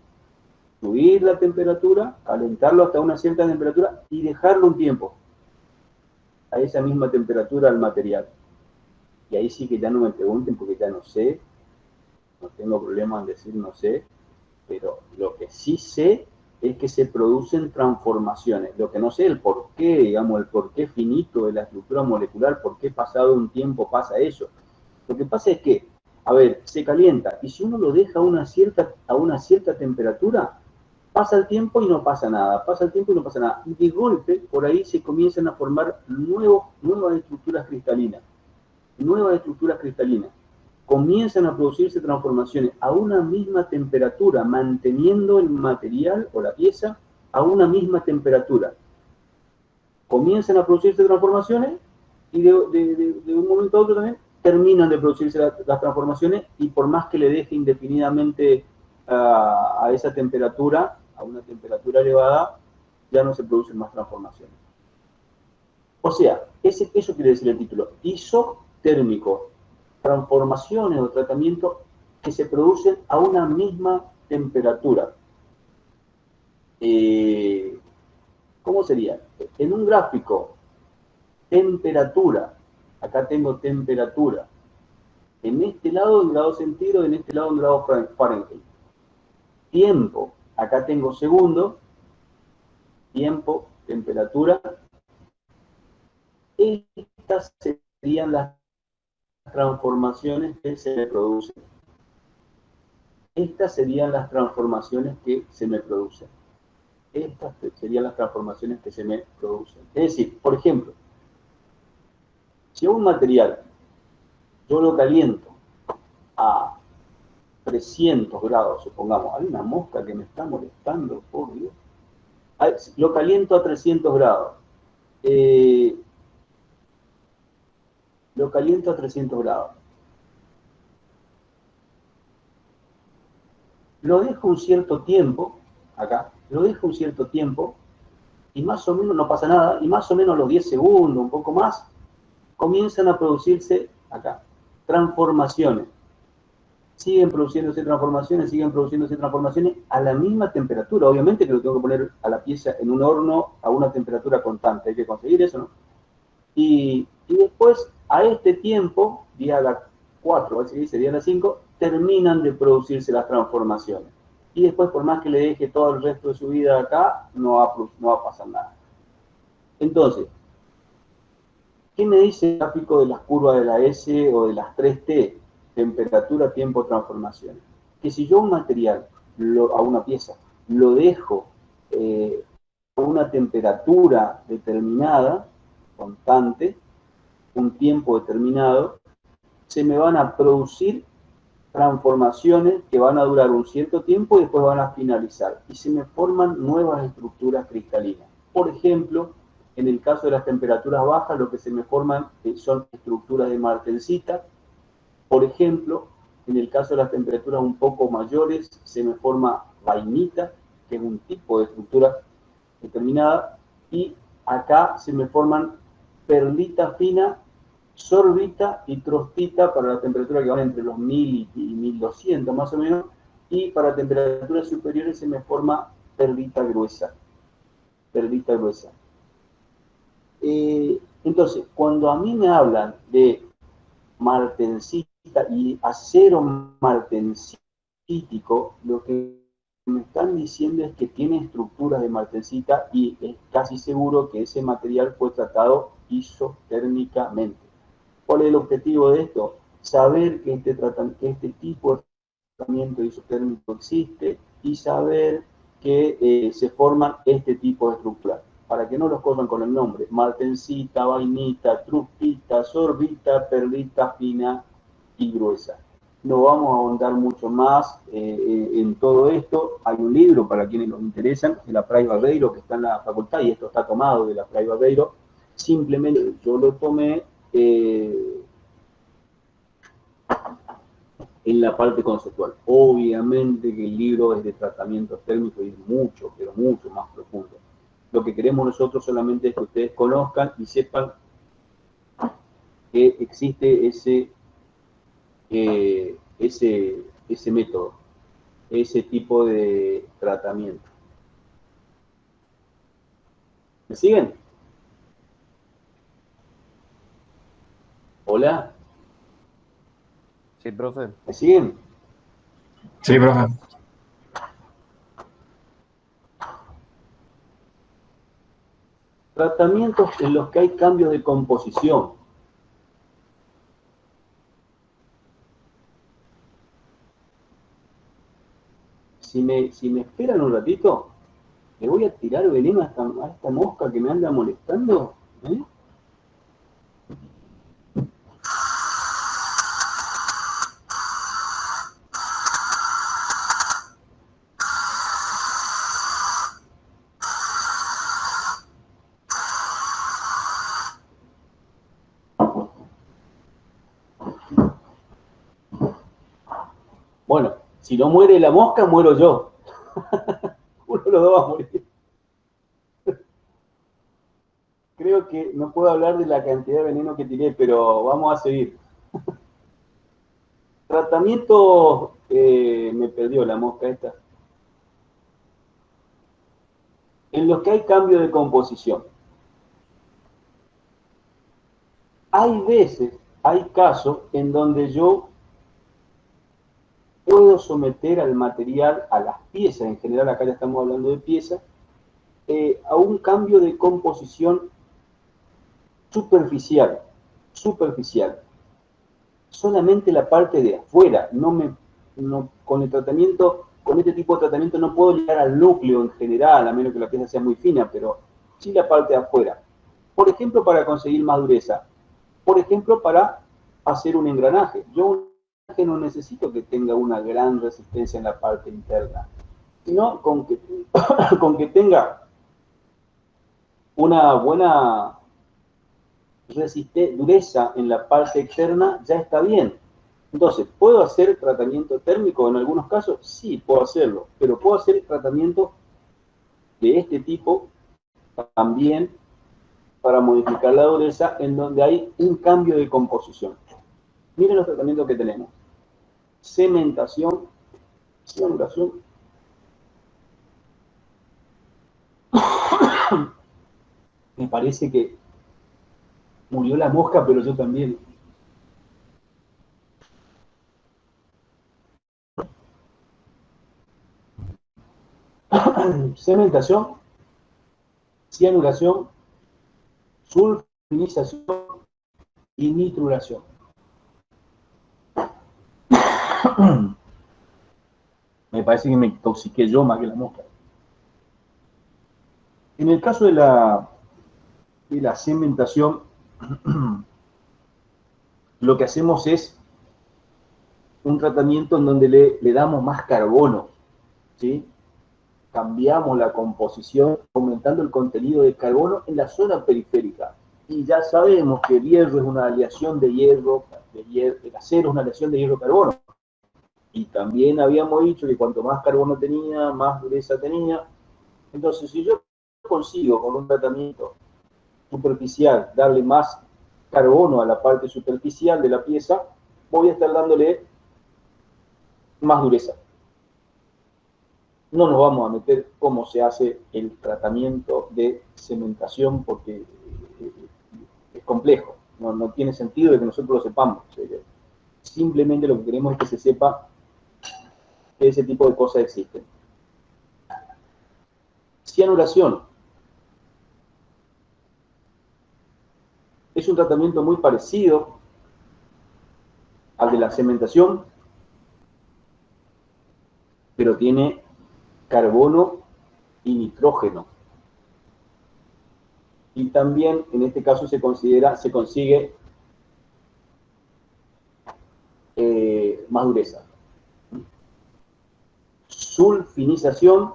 subir la temperatura, calentarlo hasta una cierta temperatura y dejarlo un tiempo a esa misma temperatura al material? Y ahí sí que ya no me pregunten porque ya no sé, no tengo problema en decir no sé, pero lo que sí sé es que se producen transformaciones. Lo que no sé el por qué, digamos, el por qué finito de la estructura molecular, por qué pasado un tiempo pasa eso. Lo que pasa es que, a ver, se calienta, y si uno lo deja a una cierta temperatura, pasa el tiempo y no pasa nada, pasa el tiempo y no pasa nada. Y de golpe, por ahí se comienzan a formar nuevas estructuras cristalinas. Comienzan a producirse transformaciones a una misma temperatura, manteniendo el material o la pieza a una misma temperatura. Comienzan a producirse transformaciones y de un momento a otro también terminan de producirse las transformaciones, y por más que le deje indefinidamente a esa temperatura, a una temperatura elevada, ya no se producen más transformaciones. O sea, eso quiere decir el título, isotérmico. Transformaciones o tratamientos que se producen a una misma temperatura. ¿Cómo sería? En un gráfico, temperatura, acá tengo temperatura, en este lado en grados centígrados, en este lado en grados Fahrenheit. Tiempo, acá tengo segundo, tiempo, temperatura. Estas serían las transformaciones que se me producen. Estas serían las transformaciones que se me producen. Estas serían las transformaciones que se me producen. Es decir, por ejemplo, si un material yo lo caliento a 300 grados, supongamos, hay una mosca que me está molestando, por Dios. Lo caliento a 300 grados. Lo caliento a 300 grados. Lo dejo un cierto tiempo, acá, lo dejo un cierto tiempo, y más o menos no pasa nada, y más o menos a los 10 segundos, un poco más, comienzan a producirse, acá, transformaciones. Siguen produciéndose transformaciones a la misma temperatura. Obviamente que lo tengo que poner a la pieza en un horno a una temperatura constante, hay que conseguir eso, ¿no? Y después, a este tiempo, día a las 4, así que dice día a las 5, terminan de producirse las transformaciones. Y después, por más que le deje todo el resto de su vida acá, no va a pasar nada. Entonces, ¿qué me dice el gráfico de las curvas de la S o de las 3T? Temperatura, tiempo, transformaciones. Que si yo un material, a una pieza, lo dejo a una temperatura determinada, constante, un tiempo determinado, se me van a producir transformaciones que van a durar un cierto tiempo y después van a finalizar. Y se me forman nuevas estructuras cristalinas. Por ejemplo, en el caso de las temperaturas bajas, lo que se me forman son estructuras de martensita. Por ejemplo, en el caso de las temperaturas un poco mayores, se me forma vainita, que es un tipo de estructura determinada. Y acá se me forman perlita fina, sorbita y trostita para la temperatura que van entre los 1000 y 1200 más o menos, y para temperaturas superiores se me forma perlita gruesa. Entonces, cuando a mí me hablan de martensita y acero martensítico, lo que me están diciendo es que tiene estructuras de martensita y es casi seguro que ese material fue tratado isotérmicamente. ¿Cuál es el objetivo de esto? Saber que este tipo de tratamiento isotérmico existe y saber que se forman este tipo de estructuras. Para que no los corran con el nombre: martensita, vainita, trupita, sorbita, perlita fina y gruesa. No vamos a ahondar mucho más en todo esto. Hay un libro para quienes nos interesan, de la Fray Barreiro, que está en la facultad, y esto está tomado de la Fray Barreiro. Simplemente yo lo tomé en la parte conceptual. Obviamente que el libro es de tratamiento térmico y es mucho, pero mucho más profundo. Lo que queremos nosotros solamente es que ustedes conozcan y sepan que existe ese método, ese tipo de tratamiento. ¿Me siguen? ¿Hola? Sí, profe. ¿Me siguen? Sí, profe. Tratamientos en los que hay cambios de composición. Si me esperan un ratito, le voy a tirar veneno a esta mosca que me anda molestando. ¿Eh? Bueno, si no muere la mosca, muero yo. Uno de los dos va a morir. Creo que no puedo hablar de la cantidad de veneno que tiré, pero vamos a seguir. Tratamiento, me perdió la mosca esta. En los que hay cambio de composición. Hay veces, hay casos en donde yo puedo someter al material, a las piezas, en general acá ya estamos hablando de piezas, a un cambio de composición superficial. Solamente la parte de afuera, con el tratamiento, con este tipo de tratamiento no puedo llegar al núcleo en general, a menos que la pieza sea muy fina, pero sí la parte de afuera. Por ejemplo, para conseguir más dureza. Por ejemplo, para hacer un engranaje. Yo un engranaje no necesito que tenga una gran resistencia en la parte interna, sino con que tenga una buena dureza en la parte externa, ya está bien. Entonces, ¿puedo hacer tratamiento térmico en algunos casos? Sí, puedo hacerlo, pero puedo hacer tratamiento de este tipo también para modificar la dureza en donde hay un cambio de composición. Miren los tratamientos que tenemos: cementación, cianuración, me parece que murió la mosca, pero yo también. Cementación, cianuración, sulfinización y nitruración. Me parece que me intoxiqué yo más que la mosca. En el caso de la cementación, lo que hacemos es un tratamiento en donde le damos más carbono, ¿sí? Cambiamos la composición aumentando el contenido de carbono en la zona periférica. Y ya sabemos que el hierro es una aleación de hierro, el acero es una aleación de hierro-carbono. Y también habíamos dicho que cuanto más carbono tenía, más dureza tenía. Entonces, si yo consigo con un tratamiento superficial darle más carbono a la parte superficial de la pieza, voy a estar dándole más dureza. No nos vamos a meter cómo se hace el tratamiento de cementación porque es complejo, no tiene sentido de que nosotros lo sepamos. Simplemente lo que queremos es que se sepa que ese tipo de cosas existen. Cianuración. Es un tratamiento muy parecido al de la cementación, pero tiene carbono y nitrógeno. Y también en este caso se consigue más dureza. Sulfinización.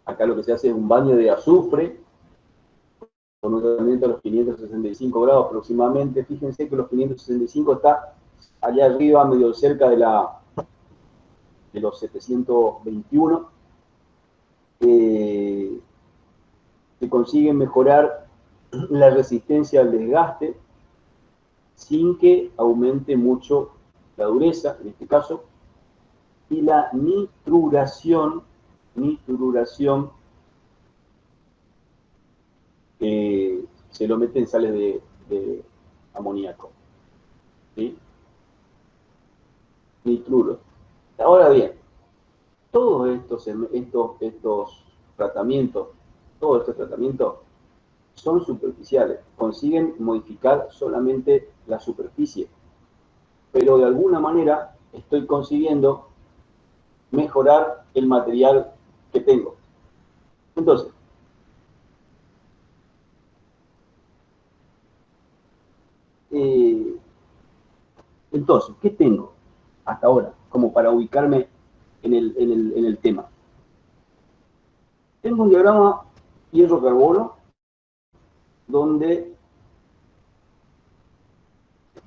Acá lo que se hace es un baño de azufre con un tratamiento a los 565 grados aproximadamente. Fíjense que los 565 está allá arriba, medio cerca de los 721. Se consigue mejorar la resistencia al desgaste sin que aumente mucho la dureza, en este caso, y la nitruración se lo mete en sales de amoníaco, ¿sí? Nitruro. Ahora bien, todos estos tratamientos son superficiales, consiguen modificar solamente la superficie, pero de alguna manera estoy consiguiendo mejorar el material que tengo. Entonces, ¿qué tengo hasta ahora como para ubicarme en el tema? Tengo un diagrama hierro-carbono donde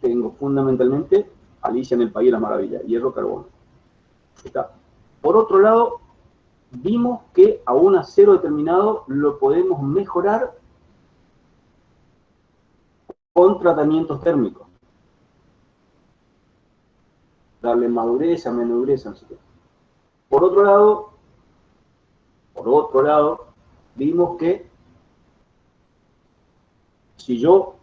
tengo fundamentalmente Alicia en el País de las Maravillas, hierro-carbono. Está. Por otro lado, vimos que a un acero determinado lo podemos mejorar con tratamientos térmicos. Darle más dureza, menos dureza, no sé qué. Por otro lado, vimos que si yo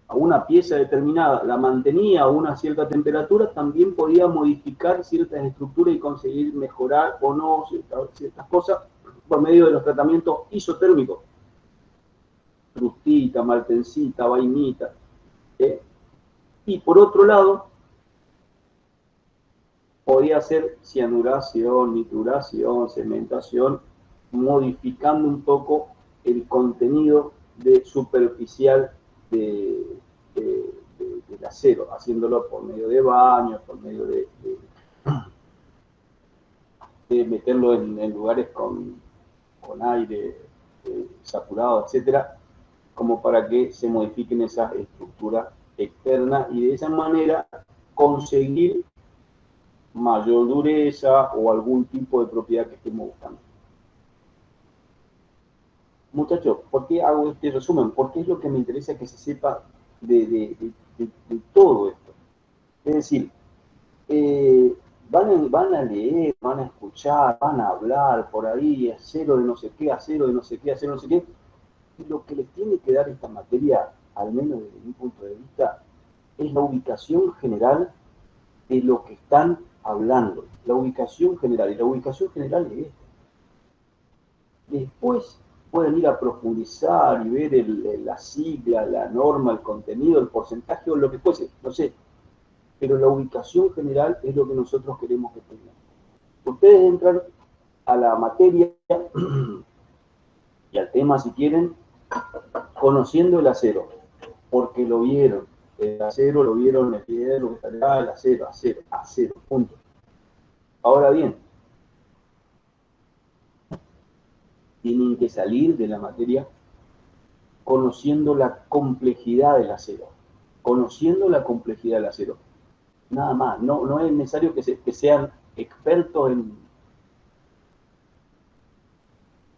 a una pieza determinada la mantenía a una cierta temperatura, también podía modificar ciertas estructuras y conseguir mejorar o no ciertas cosas por medio de los tratamientos isotérmicos. Frutita, martensita, vainita. Y por otro lado, podía hacer cianuración, nituración, cementación, modificando un poco el contenido superficial del acero, haciéndolo por medio de baños, por medio de meterlo en lugares con aire saturado, etcétera, como para que se modifiquen esas estructuras externas y de esa manera conseguir mayor dureza o algún tipo de propiedad que estemos buscando. Muchachos, ¿por qué hago este resumen? Porque es lo que me interesa que se sepa de todo esto. Es decir, van a leer, van a escuchar, van a hablar por ahí, acero de no sé qué, acero de no sé qué, acero de no sé qué. Y lo que les tiene que dar esta materia, al menos desde mi punto de vista, es la ubicación general de lo que están hablando. La ubicación general. Y la ubicación general es esta. Después pueden ir a profundizar y ver la sigla, la norma, el contenido, el porcentaje o lo que fuese, no sé. Pero la ubicación general es lo que nosotros queremos que tengan. Ustedes entran a la materia y al tema, si quieren, conociendo el acero, porque lo vieron. El acero lo vieron, el hierro, el acero, punto. Ahora bien, tienen que salir de la materia conociendo la complejidad del acero. Conociendo la complejidad del acero. Nada más. No es necesario que sean expertos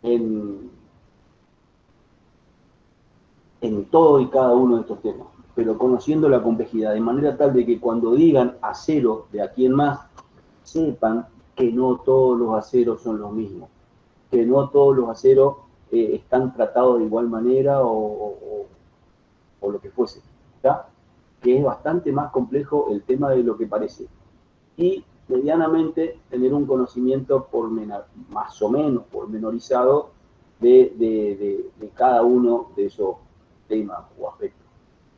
en todo y cada uno de estos temas, pero conociendo la complejidad, de manera tal de que cuando digan acero de aquí en más, sepan que no todos los aceros son los mismos, que no todos los aceros están tratados de igual manera o lo que fuese, ¿ya? Que es bastante más complejo el tema de lo que parece. Y medianamente tener un conocimiento más o menos pormenorizado de cada uno de esos temas o aspectos.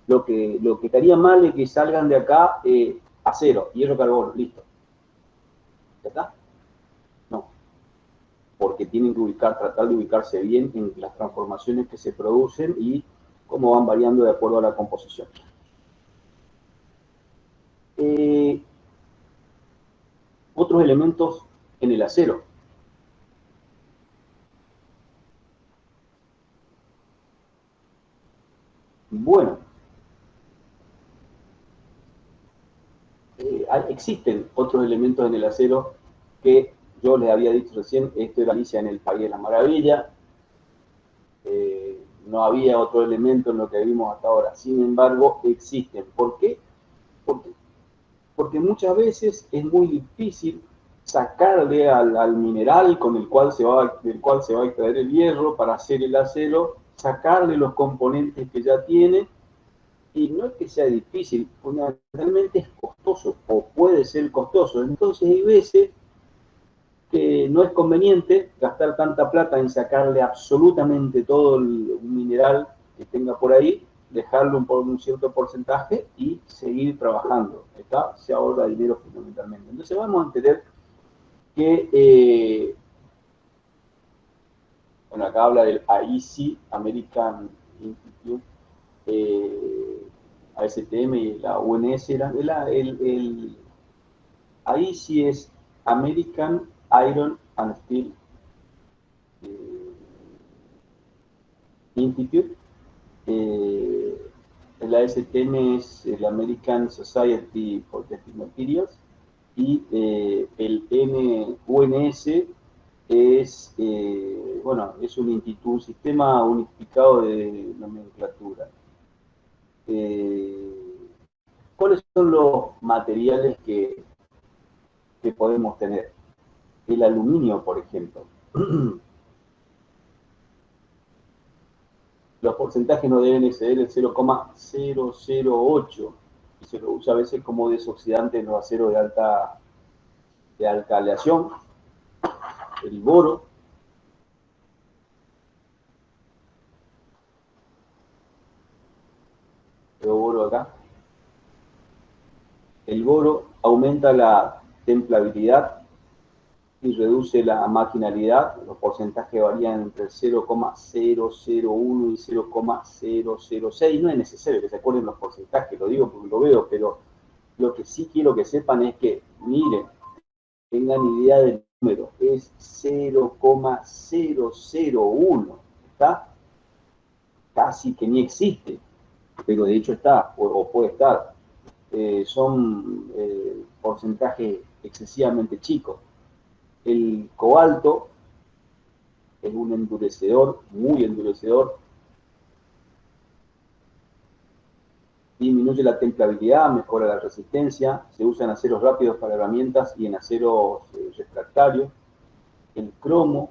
Lo que estaría mal es que salgan de acá acero, hierro, carbono, listo. ¿Ya está? porque tienen que tratar de ubicarse bien en las transformaciones que se producen y cómo van variando de acuerdo a la composición. Otros elementos en el acero. Bueno, existen otros elementos en el acero que yo les había dicho recién. Esto era Alicia en el País de la Maravilla. No había otro elemento en lo que vimos hasta ahora. Sin embargo, existen. ¿Por qué? Porque muchas veces es muy difícil sacarle al mineral del cual se va a extraer el hierro para hacer el acero, sacarle los componentes que ya tiene. Y no es que sea difícil, fundamentalmente es costoso, o puede ser costoso. Entonces hay veces que no es conveniente gastar tanta plata en sacarle absolutamente todo el mineral que tenga por ahí, dejarlo por un cierto porcentaje y seguir trabajando. ¿Está? Se ahorra dinero fundamentalmente. Entonces vamos a entender que, bueno, acá habla del AIC, American Institute, ASTM y la UNS, el AIC es American Iron and Steel Institute. El ASTM es el American Society for Testing Materials y el UNS es, bueno, es un sistema unificado de nomenclatura. ¿Cuáles son los materiales que podemos tener? El aluminio, por ejemplo. Los porcentajes no deben exceder el 0,008 y se lo usa a veces como desoxidante en los aceros de alta aleación. El boro. Veo boro acá. El boro aumenta la templabilidad y reduce la marginalidad. Los porcentajes varían entre 0,001 y 0,006. No es necesario que se acuerden los porcentajes, lo digo porque lo veo, pero lo que sí quiero que sepan es que, miren, tengan idea del número, es 0,001, ¿está? Casi que ni existe, pero de hecho está, o puede estar. Son porcentajes excesivamente chicos. El cobalto es un endurecedor, muy endurecedor, disminuye la templabilidad, mejora la resistencia, se usa en aceros rápidos para herramientas y en aceros refractarios. El cromo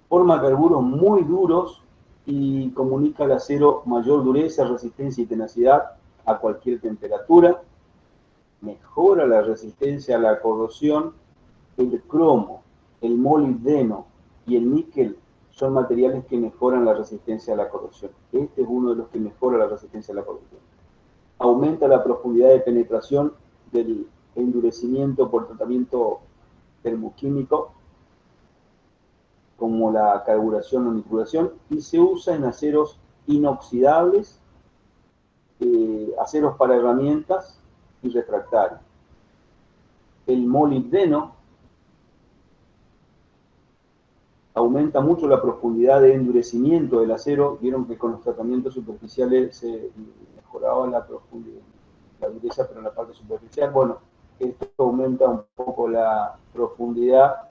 forma carburos muy duros y comunica al acero mayor dureza, resistencia y tenacidad a cualquier temperatura. Mejora la resistencia a la corrosión. El cromo, el molibdeno y el níquel son materiales que mejoran la resistencia a la corrosión. Este es uno de los que mejora la resistencia a la corrosión. Aumenta la profundidad de penetración del endurecimiento por tratamiento termoquímico, como la carburación o nituración, y se usa en aceros inoxidables, aceros para herramientas y refractarios. El molibdeno aumenta mucho la profundidad de endurecimiento del acero. Vieron que con los tratamientos superficiales se mejoraba la profundidad, la dureza, pero en la parte superficial. Bueno, esto aumenta un poco la profundidad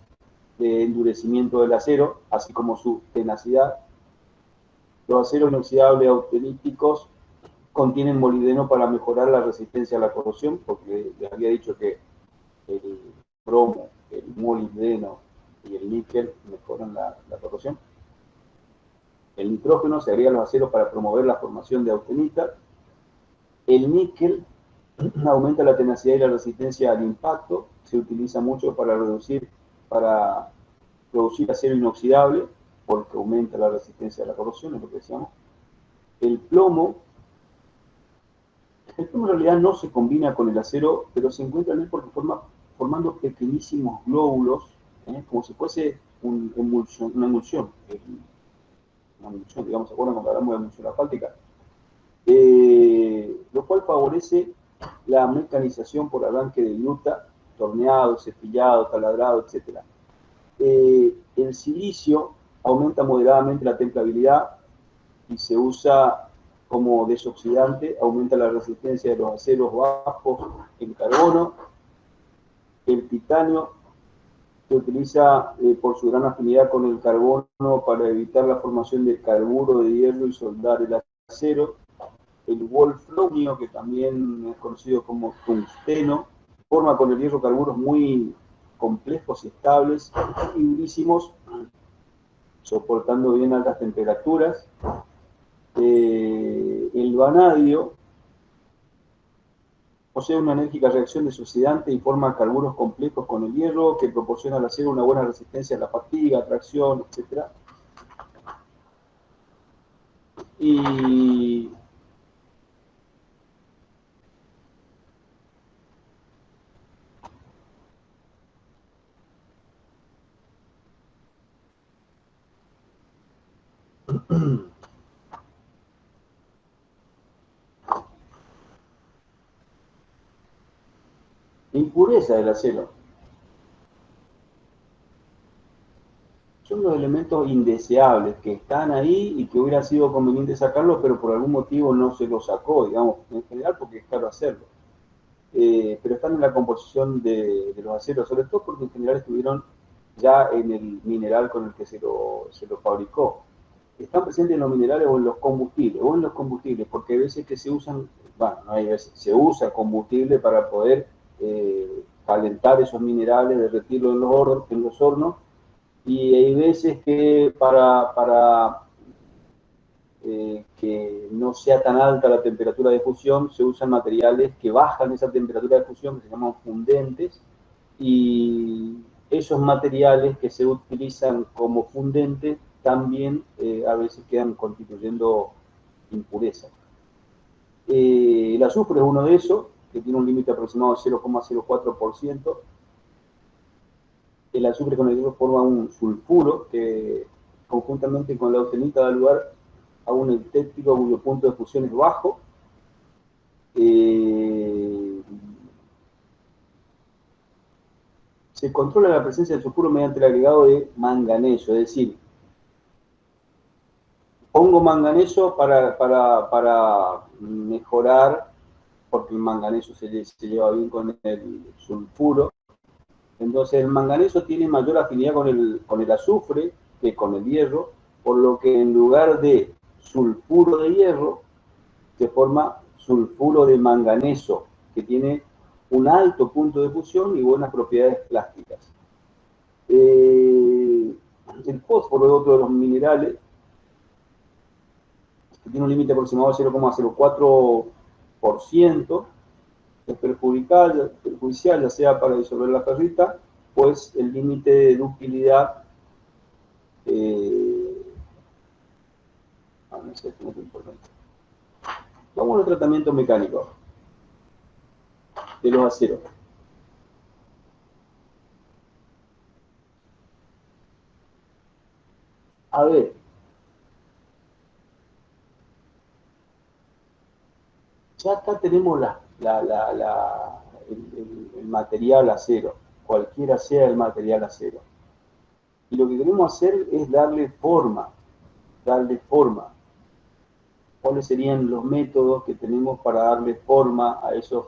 de endurecimiento del acero, así como su tenacidad. Los aceros inoxidables austeníticos contienen molibdeno para mejorar la resistencia a la corrosión, porque les había dicho que el cromo, el molibdeno y el níquel mejoran la corrosión. El nitrógeno se agrega a los aceros para promover la formación de austenita. El níquel aumenta la tenacidad y la resistencia al impacto. Se utiliza mucho para producir acero inoxidable, porque aumenta la resistencia a la corrosión, es lo que decíamos. El plomo en realidad no se combina con el acero, pero se encuentra en él porque forma formando pequeñísimos glóbulos, como si fuese una emulsión, digamos, ¿se acuerdan cuando hablamos de emulsión asfáltica? Lo cual favorece la mecanización por arranque de gluta, torneado, cepillado, taladrado, etc. El silicio aumenta moderadamente la templabilidad y se usa como desoxidante, aumenta la resistencia de los aceros bajos en carbono. El titanio se utiliza por su gran afinidad con el carbono para evitar la formación de carburo de hierro y soldar el acero. El wolframio, que también es conocido como tungsteno, forma con el hierro carburos muy complejos y estables y durísimos, soportando bien altas temperaturas. El vanadio posee una enérgica reacción desoxidante y forma carburos complejos con el hierro que proporciona al acero una buena resistencia a la fatiga, tracción, etc. Y impureza del acero. Son los elementos indeseables que están ahí y que hubiera sido conveniente sacarlos, pero por algún motivo no se los sacó, digamos, en general porque es caro hacerlo. Pero están en la composición de los aceros, sobre todo porque en general estuvieron ya en el mineral con el que se lo fabricó. Están presentes en los minerales o en los combustibles, porque hay veces que se usan, bueno, no hay veces, se usa combustible para poder calentar esos minerales, derretirlos en los hornos, y hay veces que para que no sea tan alta la temperatura de fusión, se usan materiales que bajan esa temperatura de fusión, que se llaman fundentes, y esos materiales que se utilizan como fundentes también a veces quedan constituyendo impurezas. El azufre es uno de esos, que tiene un límite aproximado de 0,04%. El azufre con el hierro forma un sulfuro que conjuntamente con la austenita da lugar a un eutétrico cuyo punto de fusión es bajo. Se controla la presencia del sulfuro mediante el agregado de manganeso, es decir, pongo manganeso para mejorar, porque el manganeso se lleva bien con el sulfuro. Entonces el manganeso tiene mayor afinidad con el azufre que con el hierro, por lo que en lugar de sulfuro de hierro, se forma sulfuro de manganeso, que tiene un alto punto de fusión y buenas propiedades plásticas. El fósforo es otro de los minerales que tiene un límite aproximado de 0,04%, es perjudicial, ya sea para disolver la ferrita, pues el límite de ductilidad no sé, no es importante. Vamos al tratamiento mecánico de los aceros. A ver, ya acá tenemos el material acero, cualquiera sea el material acero. Y lo que queremos hacer es darle forma. ¿Cuáles serían los métodos que tenemos para darle forma a esos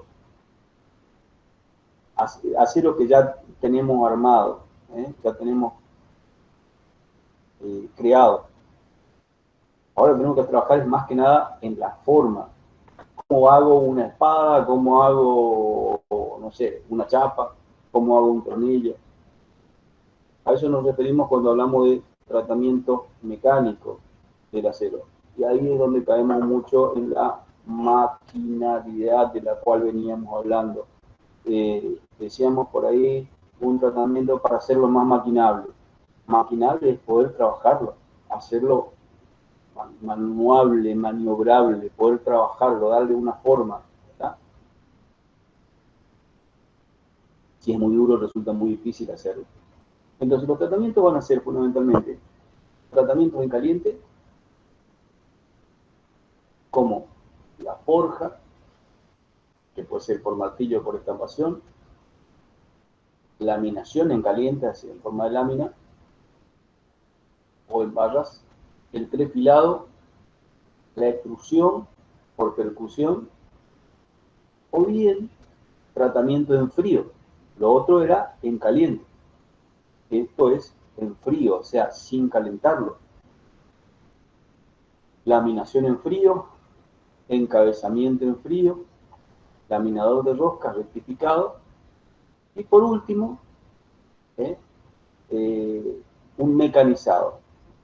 aceros que ya tenemos armados, ya tenemos creados? Ahora tenemos que trabajar más que nada en la forma. ¿Cómo hago una espada? ¿Cómo hago, no sé, una chapa? ¿Cómo hago un tornillo? A eso nos referimos cuando hablamos de tratamiento mecánico del acero. Y ahí es donde caemos mucho en la maquinalidad de la cual veníamos hablando. Decíamos por ahí un tratamiento para hacerlo más maquinable. Maquinable es poder trabajarlo, hacerlo manuable, maniobrable, poder trabajarlo, darle una forma, ¿verdad? Si es muy duro, resulta muy difícil hacerlo. Entonces, los tratamientos van a ser fundamentalmente tratamientos en caliente, como la forja, que puede ser por martillo o por estampación, laminación en caliente, así en forma de lámina, o en barras, el trefilado, la extrusión por percusión, o bien tratamiento en frío. Lo otro era en caliente. Esto es en frío, o sea, sin calentarlo. Laminación en frío, encabezamiento en frío, laminador de rosca rectificado, y por último, un mecanizado.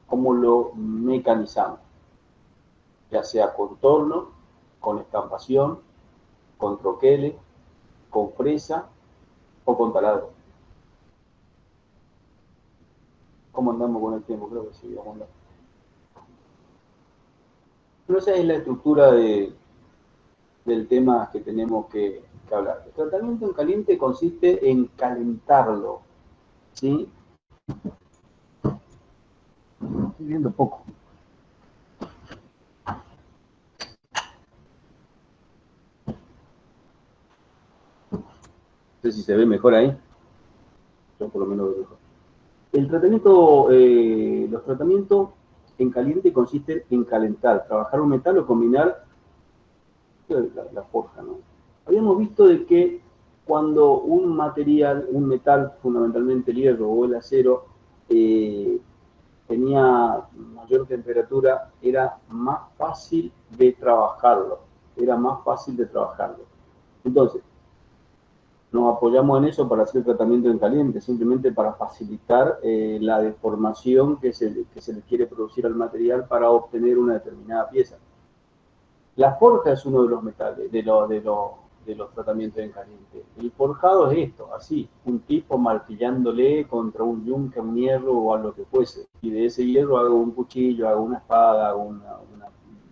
¿Cómo lo mecanizamos? Ya sea con torno, con estampación, con troquele, con fresa o con taladro. ¿Cómo andamos con el tiempo? Creo que sí, vamos a andar. Pero esa es la estructura del tema que tenemos que hablar. El tratamiento en caliente consiste en calentarlo, ¿sí? Estoy viendo poco. No sé si se ve mejor ahí. Yo por lo menos veo mejor. El tratamiento, los tratamientos en caliente consisten en calentar, trabajar un metal o combinar la forja, ¿no? Habíamos visto de que cuando un material, un metal, fundamentalmente el hierro o el acero, tenía mayor temperatura, era más fácil de trabajarlo. Entonces, nos apoyamos en eso para hacer el tratamiento en caliente, simplemente para facilitar la deformación que se le quiere producir al material para obtener una determinada pieza. La forja es uno de los metales, de los tratamientos en caliente. El forjado es esto, así, un tipo martillándole contra un yunque, un hierro o algo que fuese. Y de ese hierro hago un cuchillo, hago una espada, hago un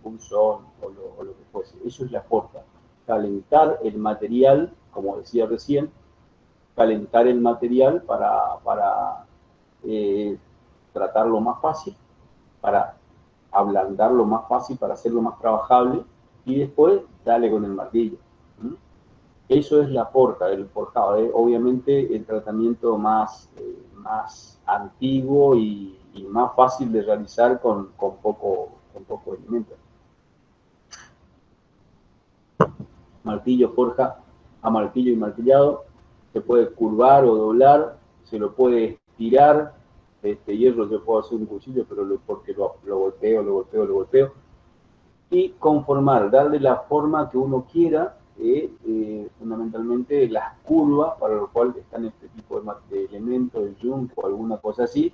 punzón o lo que fuese. Eso es la forja. Calentar el material, como decía recién, calentar el material para tratarlo más fácil, para ablandarlo más fácil, para hacerlo más trabajable, y después darle con el martillo. Eso es la forja, el forjado. Obviamente el tratamiento más antiguo y más fácil de realizar con poco elemento. Martillo, forja, a martillo y martillado. Se puede curvar o doblar, se lo puede estirar. Este hierro yo puedo hacer un cuchillo, pero porque lo golpeo. Y conformar, darle la forma que uno quiera, fundamentalmente las curvas, para lo cual están este tipo de elementos, el yunque o alguna cosa así,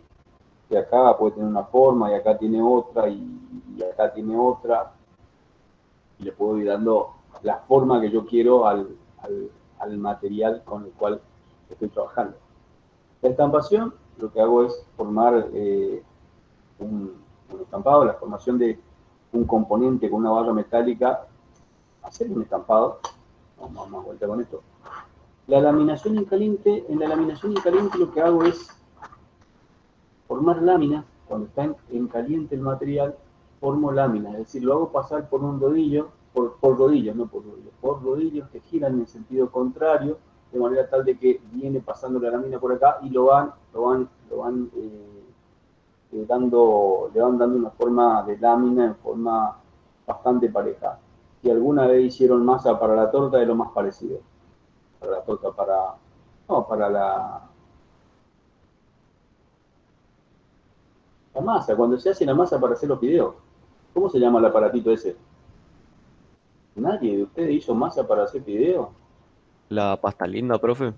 que acá puede tener una forma, y acá tiene otra, y acá tiene otra, y le puedo ir dando la forma que yo quiero al material con el cual estoy trabajando. La estampación, lo que hago es formar un estampado, la formación de un componente con una barra metálica, hacer un estampado. Vamos a dar vuelta con esto. La laminación en caliente, lo que hago es formar láminas. Cuando está en caliente el material, formo láminas, es decir, lo hago pasar por un rodillo, por rodillos que giran en el sentido contrario, de manera tal de que viene pasando la lámina por acá y le van dando una forma de lámina en forma bastante pareja. Si alguna vez hicieron masa para la torta, es lo más parecido. Para la torta, para la masa, cuando se hace la masa para hacer los fideos. ¿Cómo se llama el aparatito ese? ¿Nadie de ustedes hizo masa para hacer fideos? La pasta linda, profe.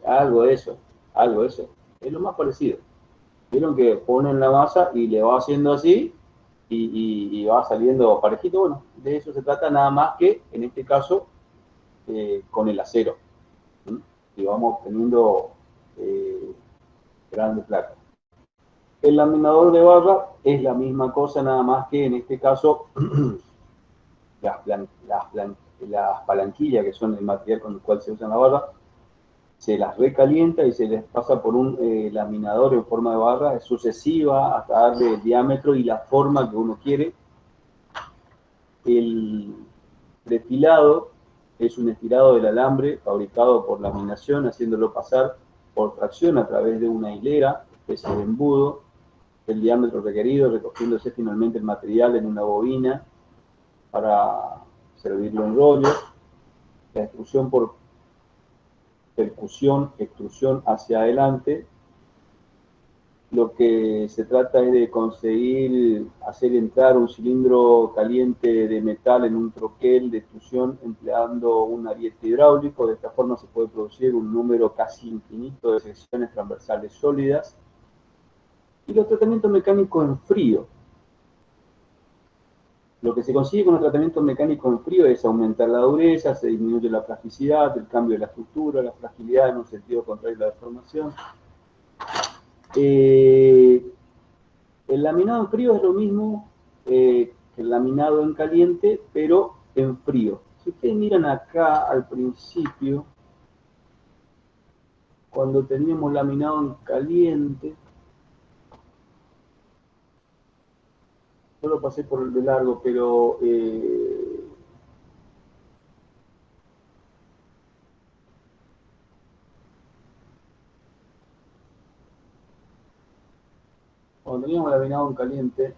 Algo de eso. Es lo más parecido. Vieron que ponen la masa y le va haciendo así y va saliendo parejito. Bueno, de eso se trata, nada más que en este caso con el acero. Y vamos teniendo grandes placas. El laminador de barra es la misma cosa, nada más que en este caso las palanquillas, que son el material con el cual se usan la barra, se las recalienta y se les pasa por un laminador en forma de barra sucesiva hasta darle el diámetro y la forma que uno quiere. El depilado es un estirado del alambre fabricado por laminación, haciéndolo pasar por fracción a través de una hilera, especie de embudo, el diámetro requerido, recogiéndose finalmente el material en una bobina para servirlo en rollo. La extrusión por percusión, extrusión hacia adelante. Lo que se trata es de conseguir hacer entrar un cilindro caliente de metal en un troquel de extrusión empleando un ariete hidráulico. De esta forma se puede producir un número casi infinito de secciones transversales sólidas. Y los tratamientos mecánicos en frío. Lo que se consigue con los tratamientos mecánicos en frío es aumentar la dureza, se disminuye la plasticidad, el cambio de la estructura, la fragilidad en un sentido contrario a la deformación. El laminado en frío es lo mismo que el laminado en caliente, pero en frío. Si ustedes miran acá al principio, cuando teníamos laminado en caliente, yo lo pasé por el de largo, pero cuando teníamos laminado en caliente,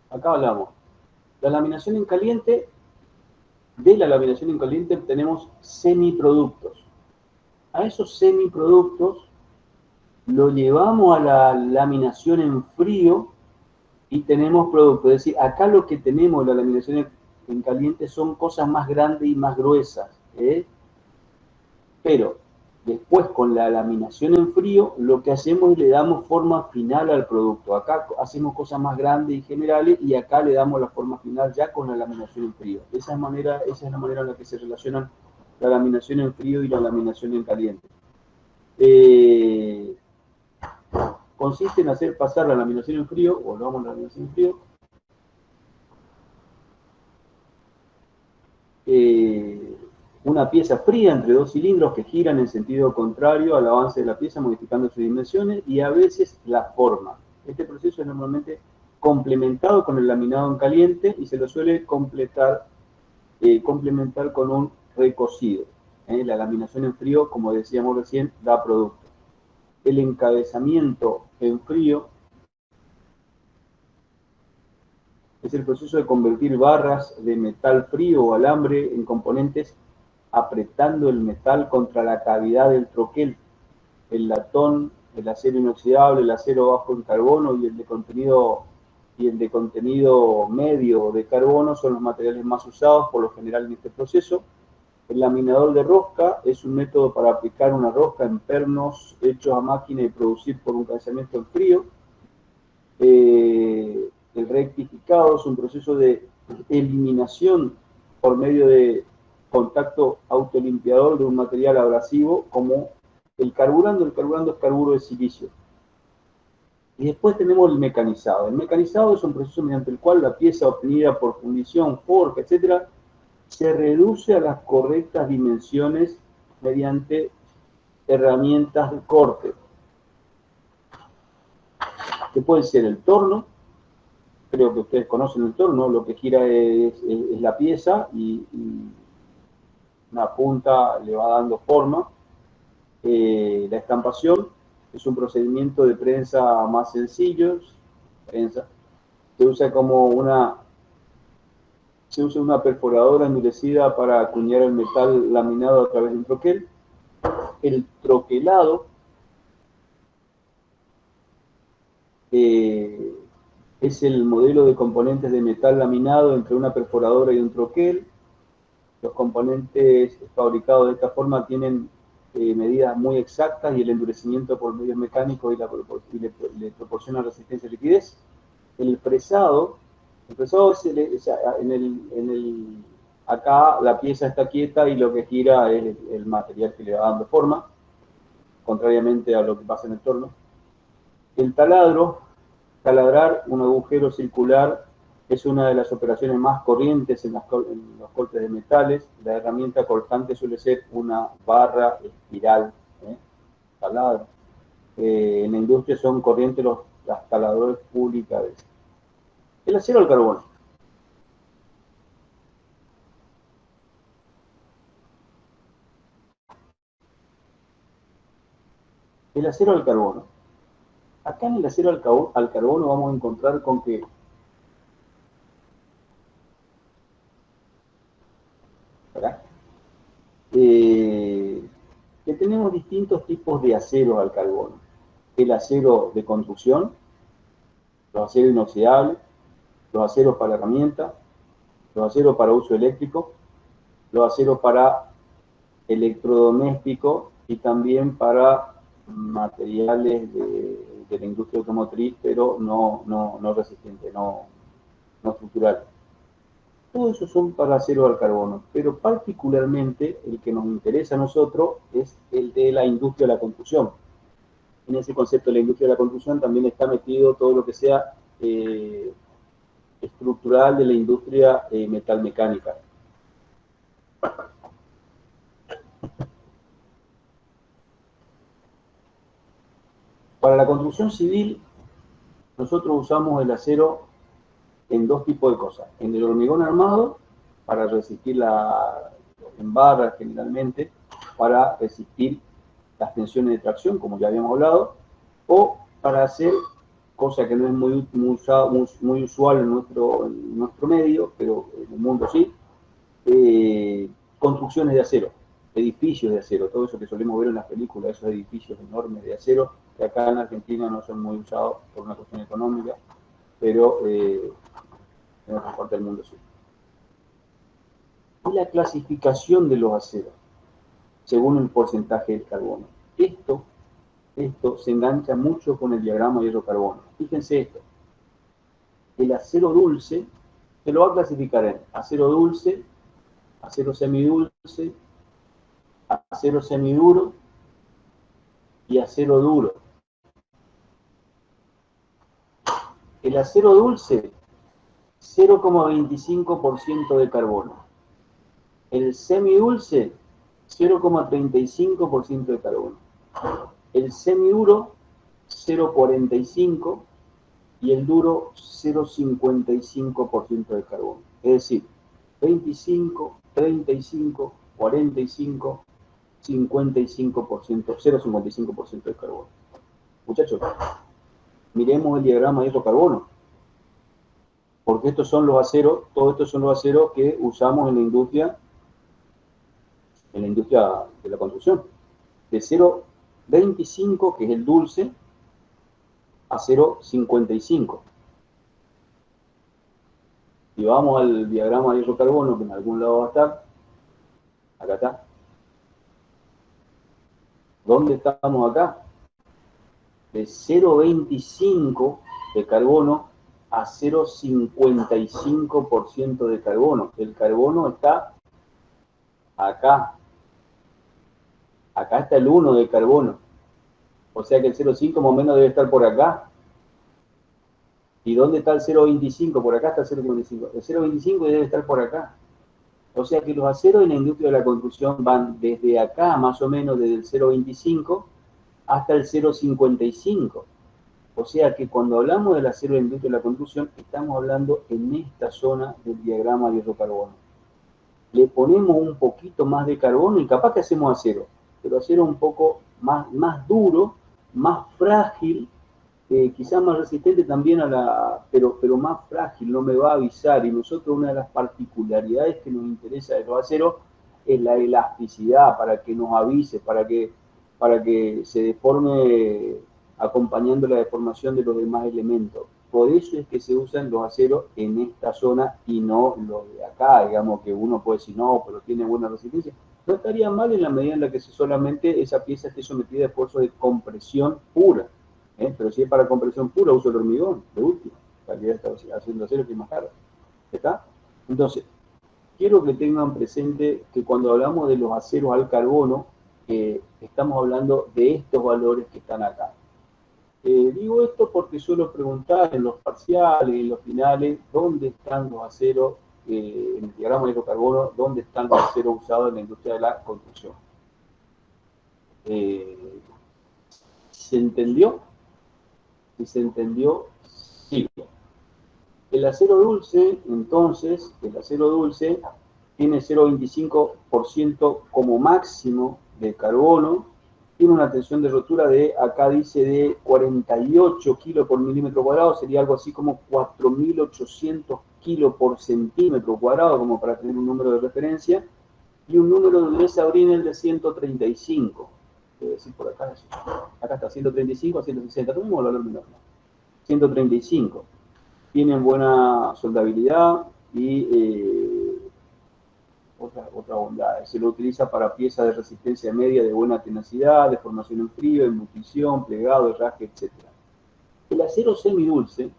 acá hablamos. La laminación en caliente, de la laminación en caliente tenemos semiproductos. A esos semiproductos lo llevamos a la laminación en frío y tenemos productos. Es decir, acá lo que tenemos en la laminación en caliente son cosas más grandes y más gruesas. Pero después con la laminación en frío, lo que hacemos es le damos forma final al producto. Acá hacemos cosas más grandes y generales y acá le damos la forma final ya con la laminación en frío. Esa es la manera en la que se relacionan la laminación en frío y la laminación en caliente. Consiste en hacer pasar la laminación en frío, volvamos a la laminación en frío, una pieza fría entre dos cilindros que giran en sentido contrario al avance de la pieza, modificando sus dimensiones y a veces la forma. Este proceso es normalmente complementado con el laminado en caliente y se lo suele complementar con un recocido. La laminación en frío, como decíamos recién, da producto. El encabezamiento en frío es el proceso de convertir barras de metal frío o alambre en componentes apretando el metal contra la cavidad del troquel. El latón, el acero inoxidable, el acero bajo en carbono y el de contenido medio de carbono son los materiales más usados por lo general en este proceso. El laminador de rosca es un método para aplicar una rosca en pernos hechos a máquina y producir por un encabezamiento en frío. El rectificado es un proceso de eliminación por medio de contacto autolimpiador de un material abrasivo como el carburando. El carburando es carburo de silicio. Y después tenemos el mecanizado. El mecanizado es un proceso mediante el cual la pieza obtenida por fundición, forja, etc., se reduce a las correctas dimensiones mediante herramientas de corte, que puede ser el torno. Creo que ustedes conocen el torno, lo que gira es la pieza y una punta le va dando forma. La estampación es un procedimiento de prensa más sencillo. Se usa una perforadora endurecida para acuñar el metal laminado a través de un troquel. El troquelado es el modelo de componentes de metal laminado entre una perforadora y un troquel. Los componentes fabricados de esta forma tienen medidas muy exactas y el endurecimiento por medios mecánicos le proporciona resistencia y liquidez. El fresado es acá la pieza está quieta y lo que gira es el material que le va dando forma. contrariamente a lo que pasa en el entorno. El taladro, taladrar un agujero circular, es una de las operaciones más corrientes en los cortes de metales. La herramienta cortante suele ser una barra espiral, taladro. En la industria son corrientes las taladradores públicas. El acero al carbono. El acero al carbono. Acá en el acero al carbono vamos a encontrar con que tenemos distintos tipos de aceros al carbono. El acero de construcción, los aceros inoxidables, los aceros para herramientas, los aceros para uso eléctrico, los aceros para electrodoméstico y también para materiales de la industria automotriz, pero no resistentes, no estructurales. Todos esos son para acero al carbono, pero particularmente el que nos interesa a nosotros es el de la industria de la construcción. En ese concepto de la industria de la construcción también está metido todo lo que sea estructural de la industria metalmecánica. Para la construcción civil, nosotros usamos el acero en dos tipos de cosas. En el hormigón armado, para resistir en barras generalmente, para resistir las tensiones de tracción, como ya habíamos hablado, o para hacer, cosa que no es muy usual en nuestro medio, pero en el mundo sí, construcciones de acero, edificios de acero, todo eso que solemos ver en las películas, esos edificios enormes de acero, que acá en Argentina no son muy usados por una cuestión económica, pero en otra parte del mundo sí. Y la clasificación de los aceros, según el porcentaje del carbono. Esto se engancha mucho con el diagrama hierro-carbono. Fíjense esto. El acero dulce se lo va a clasificar en acero dulce, acero semidulce, acero semiduro y acero duro. El acero dulce, 0,25% de carbono. El semidulce, 0,35% de carbono. El semiduro, 0,45%, y el duro, 0,55% de carbono. Es decir, 25, 35, 45, 55%, 0,55% de carbono. Muchachos, miremos el diagrama de hierro-carbono, porque estos son los aceros, todos estos son los aceros que usamos en la industria de la construcción. De 0,25, que es el dulce, a 0,55. Si vamos al diagrama de hierro-carbono, que en algún lado va a estar, acá está. ¿Dónde estamos acá? De 0,25 de carbono a 0,55% de carbono. El carbono está acá. Acá está el 1 de carbono. O sea que el 0,5 más o menos debe estar por acá. ¿Y dónde está el 0,25? Por acá está el 0,25. El 0,25 debe estar por acá. O sea que los aceros en la industria de la construcción van desde acá, más o menos desde el 0,25 hasta el 0,55. O sea que cuando hablamos del acero en la industria de la construcción, estamos hablando en esta zona del diagrama de hierro-carbono. Le ponemos un poquito más de carbono y capaz que hacemos acero, pero acero un poco más duro, más frágil, quizás más resistente también pero más frágil, no me va a avisar. Y nosotros una de las particularidades que nos interesa de los aceros es la elasticidad, para que nos avise, para que se deforme acompañando la deformación de los demás elementos. Por eso es que se usan los aceros en esta zona y no los de acá, digamos, que uno puede decir, no, pero tiene buena resistencia. No estaría mal en la medida en la que solamente esa pieza esté sometida a esfuerzos de compresión pura. Pero si es para compresión pura, uso el hormigón, de último. Para que ya está haciendo acero, que es más caro. ¿Está? Entonces, quiero que tengan presente que cuando hablamos de los aceros al carbono, estamos hablando de estos valores que están acá. Digo esto porque suelo preguntar en los parciales, en los finales, ¿dónde están los aceros, en el diagrama de carbono, dónde están los aceros usados en la industria de la construcción? ¿Se entendió? Si se entendió, sí. El acero dulce, entonces, el acero dulce tiene 0,25% como máximo de carbono, tiene una tensión de rotura de, acá dice, de 48 kilos por milímetro cuadrado, sería algo así como 4.800 kilos por centímetro cuadrado, como para tener un número de referencia, y un número de dureza Brinell de 135. Debe decir por acá, acá está 135 a 160, tomemos el valor menor, ¿no? 135. Tienen buena soldabilidad y otra bondad. Se lo utiliza para piezas de resistencia media de buena tenacidad, deformación en frío, embutición, plegado, herraje, etc. El acero semidulce,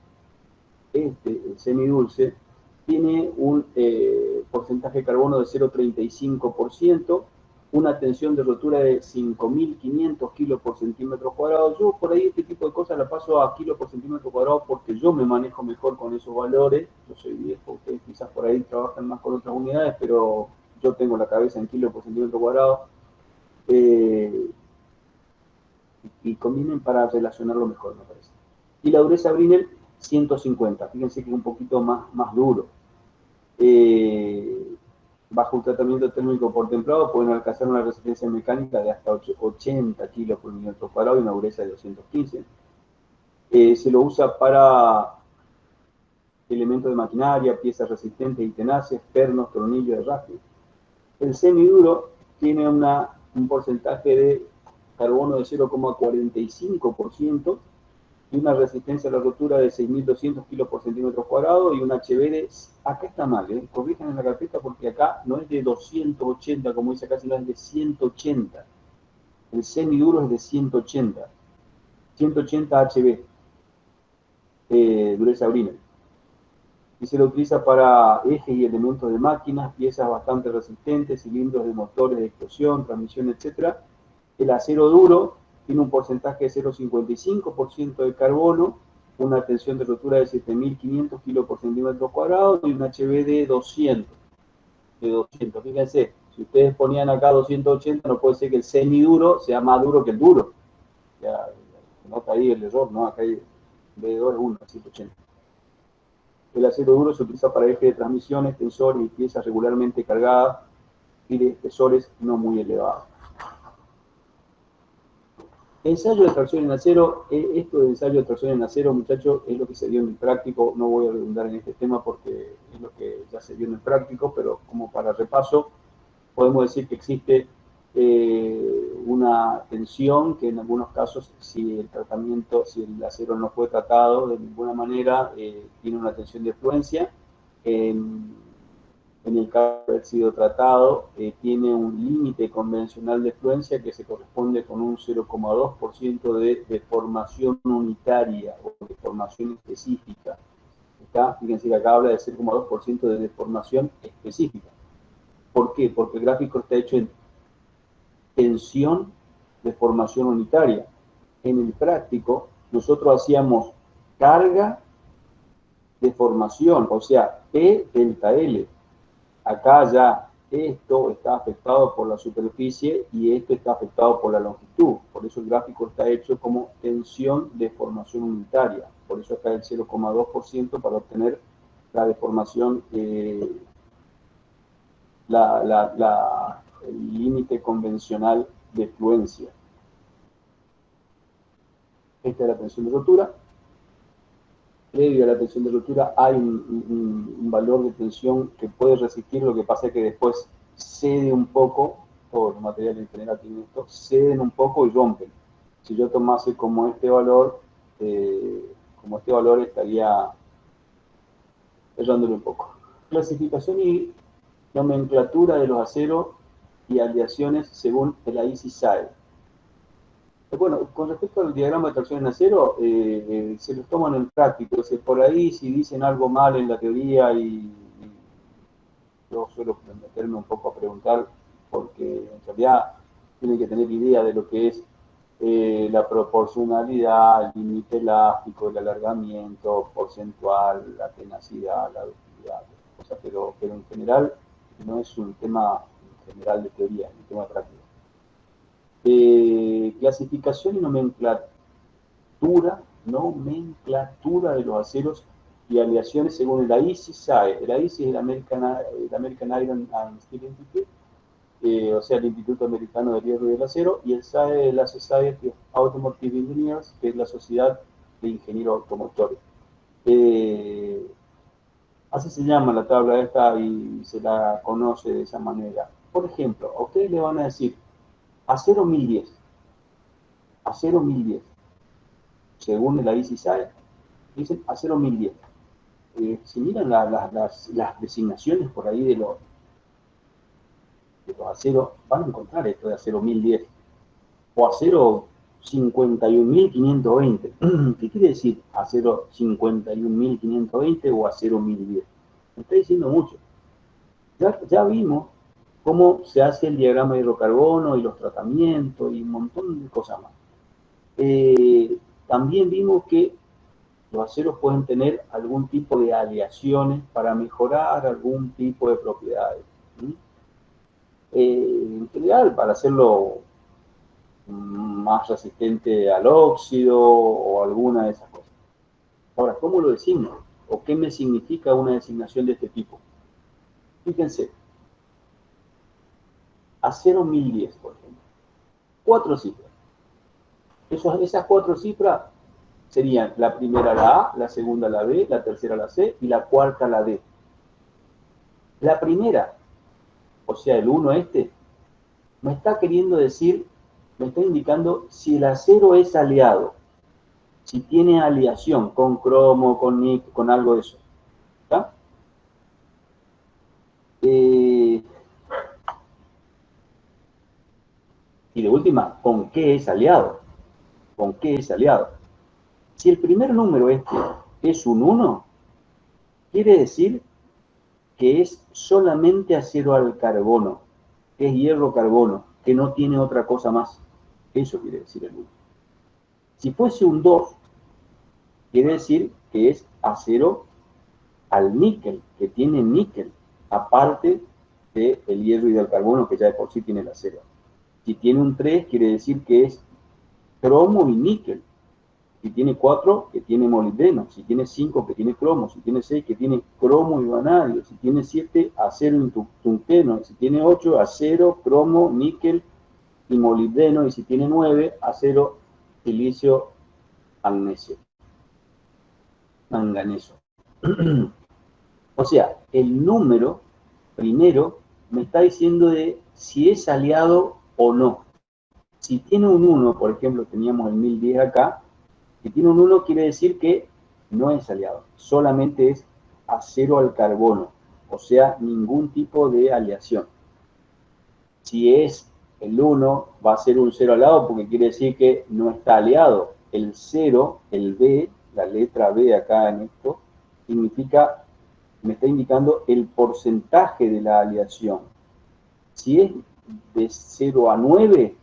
el semidulce, tiene un porcentaje de carbono de 0,35%, una tensión de rotura de 5.500 kilos por centímetro cuadrado. Yo por ahí este tipo de cosas la paso a kilos por centímetro cuadrado porque yo me manejo mejor con esos valores. Yo soy viejo, ustedes quizás por ahí trabajan más con otras unidades, pero yo tengo la cabeza en kilos por centímetro cuadrado. Y convienen para relacionarlo mejor, me parece. Y la dureza Brinell, 150. Fíjense que es un poquito más duro. Bajo un tratamiento térmico por templado pueden alcanzar una resistencia mecánica de hasta 80 kilos por milímetro cuadrado y una dureza de 215. Se lo usa para elementos de maquinaria, piezas resistentes y tenaces, pernos, tornillos, herraje. El semiduro tiene un porcentaje de carbono de 0,45% y una resistencia a la rotura de 6.200 kilos por centímetro cuadrado y un HB de, acá está mal, corrijan en la carpeta porque acá no es de 280 como dice acá, sino es de 180. El semiduro es de 180 HB, dureza Brinell. Y se lo utiliza para ejes y elementos de máquinas, piezas bastante resistentes, cilindros de motores de explosión, transmisión, etc. El acero duro tiene un porcentaje de 0,55% de carbono, una tensión de rotura de 7.500 kilos por centímetro cuadrado y un HB de 200. Fíjense, si ustedes ponían acá 280, no puede ser que el semiduro sea más duro que el duro. Ya, nota ahí el error, ¿no? Acá hay B2 es 1, 180. El acero duro se utiliza para ejes de transmisiones, tensores y piezas regularmente cargadas y de espesores no muy elevados. Ensayo de tracción en acero, esto de ensayo de tracción en acero, muchachos, es lo que se vio en el práctico. No voy a redundar en este tema porque es lo que ya se vio en el práctico, pero como para repaso, podemos decir que existe una tensión que en algunos casos, si el acero no fue tratado de ninguna manera, tiene una tensión de fluencia. En el caso de haber sido tratado, tiene un límite convencional de fluencia que se corresponde con un 0,2% de deformación unitaria o deformación específica. Fíjense que acá habla de 0,2% de deformación específica. ¿Por qué? Porque el gráfico está hecho en tensión de formación unitaria. En el práctico, nosotros hacíamos carga de formación, o sea, P delta L. Acá ya esto está afectado por la superficie y esto está afectado por la longitud. Por eso el gráfico está hecho como tensión de formación unitaria. Por eso acá el 0,2% para obtener la deformación, el límite convencional de fluencia. Esta es la tensión de rotura. Previo a la tensión de rotura hay un valor de tensión que puede resistir, lo que pasa es que después cede un poco, todos los materiales en general tienen esto, ceden un poco y rompen. Si yo tomase como este valor estaría errándole un poco. Clasificación y nomenclatura de los aceros y aleaciones según el ICSAE. Bueno, con respecto al diagrama de tracción en acero, se los toman en práctico. Por ahí, si dicen algo mal en la teoría y yo suelo meterme un poco a preguntar, porque en realidad tienen que tener idea de lo que es la proporcionalidad, el límite elástico, el alargamiento porcentual, la tenacidad, la ductilidad, pero en general no es un tema general de teoría, es un tema práctico. Clasificación y nomenclatura de los aceros y aleaciones según el AISI-SAE. El AISI es el American Iron and Steel Institute, o sea, el Instituto Americano del Hierro y del Acero, y el SAE es la Society of Automotive Engineers, que es la Sociedad de Ingenieros Automotores. Así se llama la tabla esta y se la conoce de esa manera. Por ejemplo, a ustedes le van a decir acero 1010, acero 1010, según el AISI-SAE, dicen acero 1010. Si miran las designaciones por ahí de los aceros, van a encontrar esto de acero 1010 o acero 51.520. ¿Qué quiere decir acero 51.520 o acero 1010? Me está diciendo mucho. Ya vimos cómo se hace el diagrama de hidrocarbono y los tratamientos y un montón de cosas más. También vimos que los aceros pueden tener algún tipo de aleaciones para mejorar algún tipo de propiedades. En general, para hacerlo más resistente al óxido o alguna de esas cosas. Ahora, ¿cómo lo designo? ¿O qué me significa una designación de este tipo? Fíjense, acero 1010, por ejemplo. 4 cifras. Esas 4 cifras serían la primera la A, la segunda la B, la tercera la C y la cuarta la D. La primera, o sea, el 1 me está queriendo decir, me está indicando si el acero es aliado, si tiene aleación con cromo, con níquel, con algo de eso. ¿Está? Y de última, ¿con qué es aliado? ¿Con qué es aliado? Si el primer número es un 1, quiere decir que es solamente acero al carbono, que es hierro-carbono, que no tiene otra cosa más. Eso quiere decir el 1. Si fuese un 2, quiere decir que es acero al níquel, que tiene níquel, aparte del hierro y del carbono, que ya de por sí tiene el acero. Si tiene un 3, quiere decir que es cromo y níquel. Si tiene 4, que tiene molibdeno. Si tiene 5, que tiene cromo. Si tiene 6, que tiene cromo y vanadio. Si tiene 7, acero y tungsteno. Si tiene 8, acero, cromo, níquel y molibdeno. Y si tiene 9, acero, silicio, manganeso. O sea, el número primero me está diciendo de si es aliado o no. Si tiene un 1, por ejemplo, teníamos el 1010 acá, si tiene un 1 quiere decir que no es aliado, solamente es acero al carbono, o sea, ningún tipo de aleación. Si es el 1, va a ser un 0 al lado porque quiere decir que no está aliado. El 0, el B, la letra B acá en esto, significa, me está indicando el porcentaje de la aleación. Si es de 0 a 9,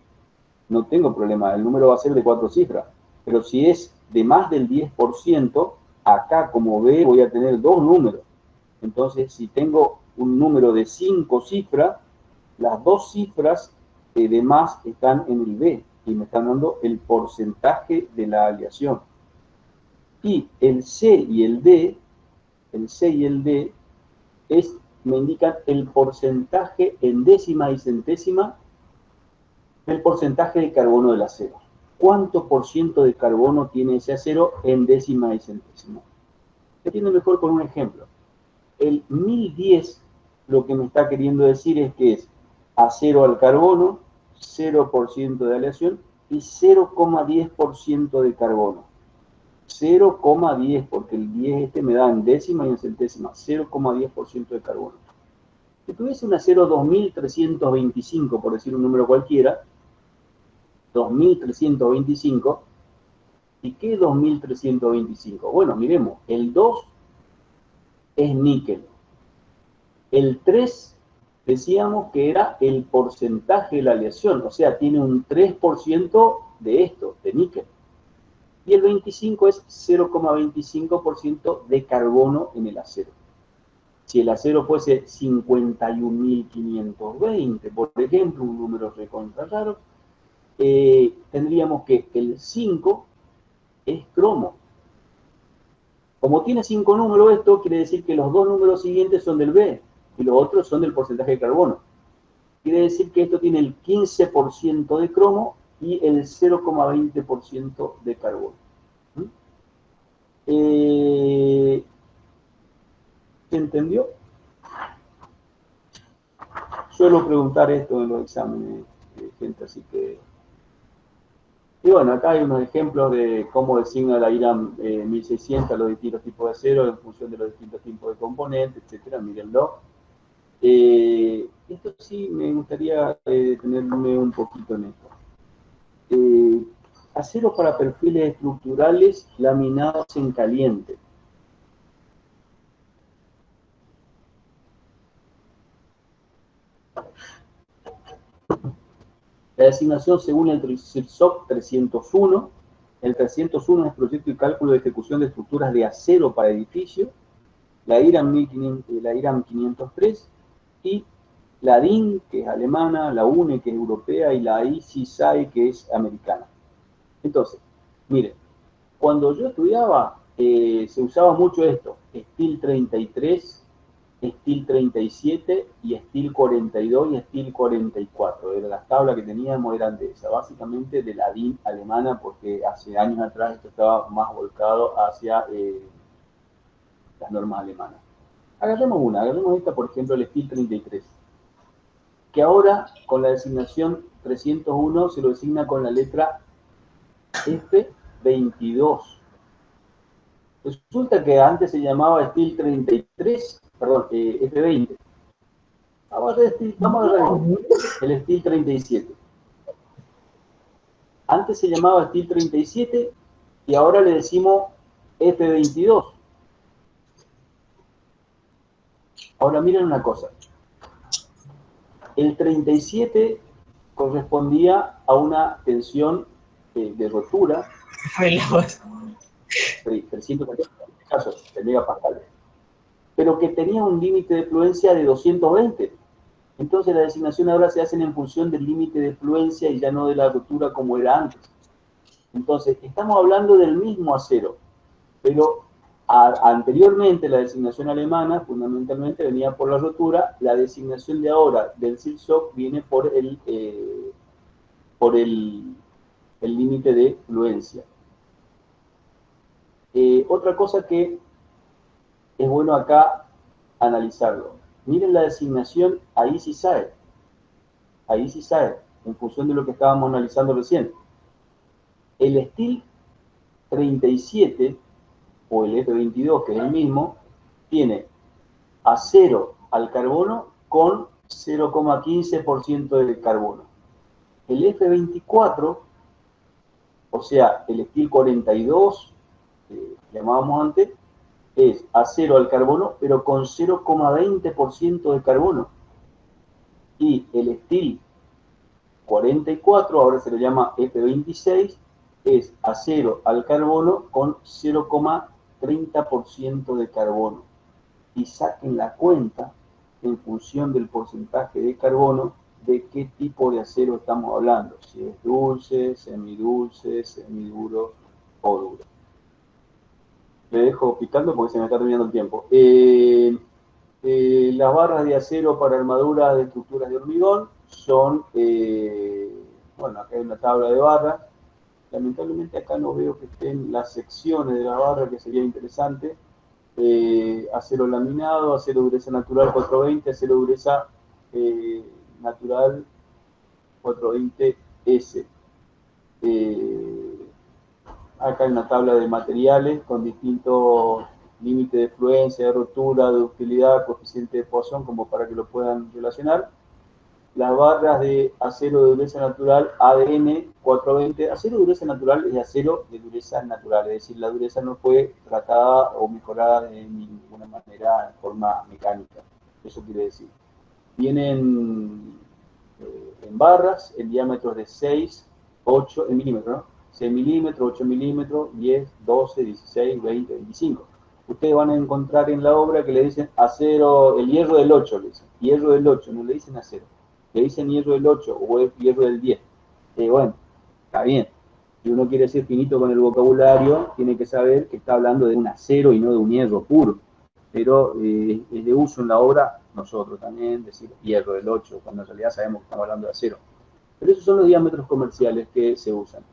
no tengo problema, el número va a ser de 4 cifras. Pero si es de más del 10%, acá como B voy a tener 2 números. Entonces, si tengo un número de 5 cifras, las 2 cifras de más están en el B y me están dando el porcentaje de la aleación. Y el C y el D, me indican el porcentaje en décima y centésima del porcentaje de carbono del acero. ¿Cuánto por ciento de carbono tiene ese acero en décima y centésima? Se entiende mejor con un ejemplo. El 1010 lo que me está queriendo decir es que es acero al carbono, 0% de aleación y 0,10% de carbono. 0,10, porque el 10 me da en décima y en centésima, 0,10% de carbono. Si tuviese un acero 2325, por decir un número cualquiera, 2325, ¿y qué es 2325? Bueno, miremos, el 2 es níquel, el 3 Decíamos que era el porcentaje de la aleación, o sea, tiene un 3% de esto, de níquel. Y el 25 es 0,25% de carbono en el acero. Si el acero fuese 51.520, por ejemplo, un número recontra raro, tendríamos que el 5 es cromo. Como tiene 5 números esto, quiere decir que los dos números siguientes son del B y los otros son del porcentaje de carbono. Quiere decir que esto tiene el 15% de cromo y el 0,20% de carbono. ¿Se entendió? Suelo preguntar esto en los exámenes, gente, así que... Y bueno, acá hay unos ejemplos de cómo designa la IRAM 1600 los distintos tipos de acero en función de los distintos tipos de componentes, etcétera. Mírenlo. Esto sí me gustaría detenerme un poquito en esto. Acero para perfiles estructurales laminados en caliente. La designación según el CIRSOC 301. El 301 es proyecto y cálculo de ejecución de estructuras de acero para edificios. La IRAM 503 y la DIN, que es alemana, la UNE, que es europea, y la ICSAE, que es americana. Entonces, miren, cuando yo estudiaba, se usaba mucho esto, Steel 33, Steel 37 y Steel 42 y Steel 44. Las tablas que teníamos eran de esa, básicamente de la DIN alemana, porque hace años atrás esto estaba más volcado hacia las normas alemanas. Agarremos esta, por ejemplo, el Steel 33, que ahora con la designación 301 se lo designa con la letra F22. Resulta que antes se llamaba Steel 33, perdón, F20. Vamos a ver el Steel 37. Antes se llamaba Steel 37 y ahora le decimos F22. Ahora miren una cosa. El 37 correspondía a una tensión de rotura. 340 en este caso, de megapascales. Pero que tenía un límite de fluencia de 220. Entonces la designación ahora se hace en función del límite de fluencia y ya no de la rotura como era antes. Entonces, estamos hablando del mismo acero, pero anteriormente la designación alemana fundamentalmente venía por la rotura, la designación de ahora del CIRSOC viene por el límite de fluencia. Otra cosa que es bueno acá analizarlo. Miren la designación a ICSAE, en función de lo que estábamos analizando recién. El Steel 37 o el F22, que es el mismo, tiene acero al carbono con 0,15% de carbono. El F24, o sea, el Steel 42, que llamábamos antes, es acero al carbono, pero con 0,20% de carbono. Y el Steel 44, ahora se le llama F26, es acero al carbono con 0,30% de carbono. Y saquen la cuenta, en función del porcentaje de carbono, de qué tipo de acero estamos hablando. Si es dulce, semidulce, semiduro o duro. Le dejo picando porque se me está terminando el tiempo. Las barras de acero para armaduras de estructuras de hormigón son, bueno, acá hay una tabla de barras. Lamentablemente acá no veo que estén las secciones de la barra, que sería interesante. Acero laminado, acero dureza natural 420, acero dureza natural 420S. Acá hay una tabla de materiales con distintos límites de fluencia, de rotura, de ductilidad, coeficiente de Poisson, como para que lo puedan relacionar. Las barras de acero de dureza natural, ADN 420. Acero de dureza natural es acero de dureza natural, es decir, la dureza no fue tratada o mejorada de ninguna manera en forma mecánica. Eso quiere decir. Vienen en barras, el diámetro es de 6, 8 en milímetros, ¿no? 6 milímetros, 8 milímetros, 10, 12, 16, 20, 25. Ustedes van a encontrar en la obra que le dicen acero, el hierro del 8, le dicen. Hierro del 8, no le dicen acero. Le dicen hierro del 8 o el hierro del 10. Bueno, está bien. Si uno quiere ser finito con el vocabulario, tiene que saber que está hablando de un acero y no de un hierro puro. Pero es de uso en la obra, nosotros también, decir hierro del 8, cuando en realidad sabemos que estamos hablando de acero. Pero esos son los diámetros comerciales que se usan.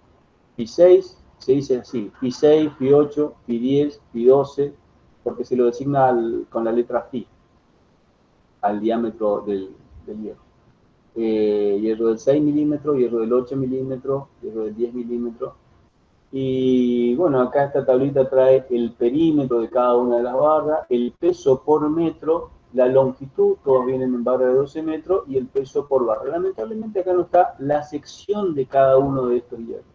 Pi 6 se dice así, Pi 6, Pi 8, Pi 10, Pi 12, porque se lo designa con la letra Pi, al diámetro del hierro. Hierro del 6 milímetros, hierro del 8 milímetros, hierro del 10 milímetros. Y bueno, acá esta tablita trae el perímetro de cada una de las barras, el peso por metro, la longitud, todos vienen en barra de 12 metros, y el peso por barra. Lamentablemente acá no está la sección de cada uno de estos hierros.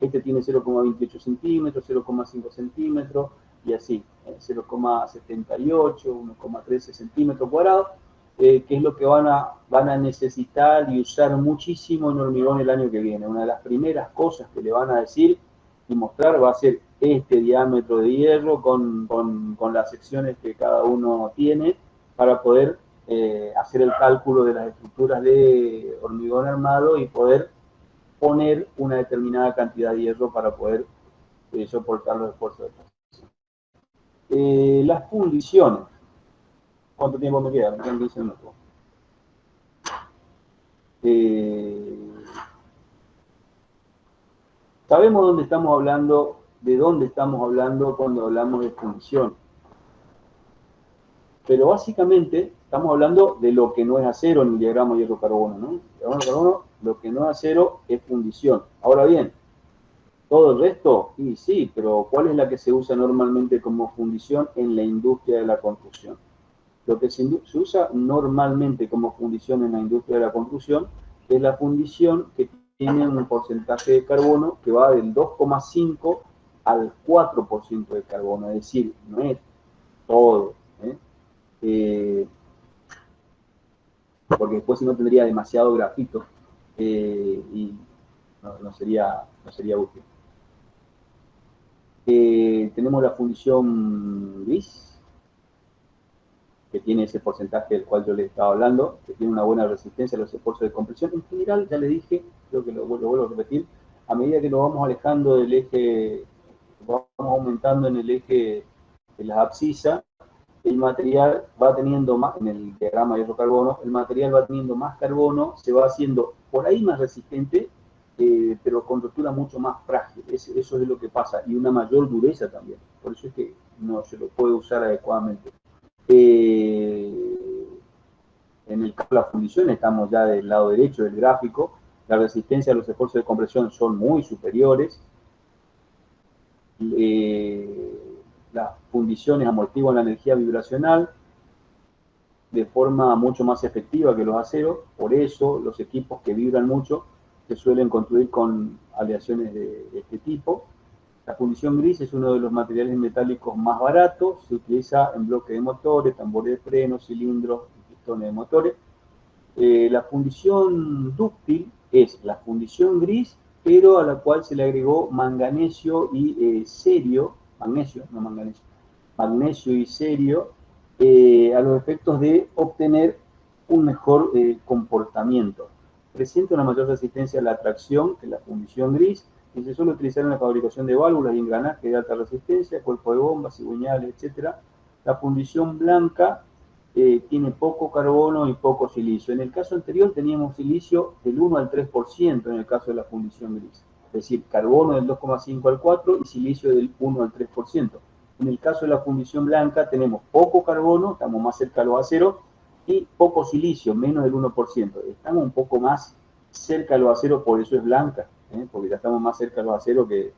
Este tiene 0,28 centímetros, 0,5 centímetros, y así, 0,78, 1,13 centímetros cuadrados, que es lo que van a necesitar y usar muchísimo en hormigón el año que viene. Una de las primeras cosas que le van a decir y mostrar va a ser este diámetro de hierro con las secciones que cada uno tiene para poder hacer el cálculo de las estructuras de hormigón armado y poder poner una determinada cantidad de hierro para poder soportar los esfuerzos de transición. Las fundiciones. ¿Cuánto tiempo me queda? Me quedan 15 minutos. Sabemos dónde estamos hablando, de dónde estamos hablando cuando hablamos de fundición. Pero básicamente estamos hablando de lo que no es acero en el diagrama hierro-carbono, ¿no? El diagrama carbono, lo que no es acero es fundición. Ahora bien, ¿todo el resto? Y sí, pero ¿cuál es la que se usa normalmente como fundición en la industria de la construcción? Lo que se usa normalmente como fundición en la industria de la construcción es la fundición que tiene un porcentaje de carbono que va del 2,5 al 4% de carbono, es decir, no es todo, porque después si no tendría demasiado grafito y no sería útil. Tenemos la fundición gris, que tiene ese porcentaje del cual yo les estaba hablando, que tiene una buena resistencia a los esfuerzos de compresión. En general, ya le dije, creo que lo vuelvo a repetir, a medida que nos vamos alejando del eje, vamos aumentando en el eje de las abscisas, el material va teniendo más, en el diagrama de hierro-carbono, el material va teniendo más carbono, se va haciendo por ahí más resistente, pero con rotura mucho más frágil. Eso es lo que pasa, y una mayor dureza también. Por eso es que no se lo puede usar adecuadamente. En el caso de la fundición, estamos ya del lado derecho del gráfico, la resistencia a los esfuerzos de compresión son muy superiores, las fundiciones amortiguan la energía vibracional de forma mucho más efectiva que los aceros, por eso los equipos que vibran mucho se suelen construir con aleaciones de este tipo. La fundición gris es uno de los materiales metálicos más baratos, se utiliza en bloques de motores, tambores de freno, cilindros y pistones de motores. La fundición dúctil es la fundición gris, pero a la cual se le agregó manganesio y cerio, magnesio y cerio, a los efectos de obtener un mejor comportamiento. Presenta una mayor resistencia a la tracción que la fundición gris, y se suele utilizar en la fabricación de válvulas y engranajes de alta resistencia, cuerpo de bombas, cigüeñales, etc. La fundición blanca tiene poco carbono y poco silicio. En el caso anterior teníamos silicio del 1 al 3% en el caso de la fundición gris. Es decir, carbono del 2,5 al 4 y silicio del 1 al 3%. En el caso de la fundición blanca tenemos poco carbono, estamos más cerca de los aceros, y poco silicio, menos del 1%. Estamos un poco más cerca de los aceros, por eso es blanca, porque ya estamos más cerca de los aceros que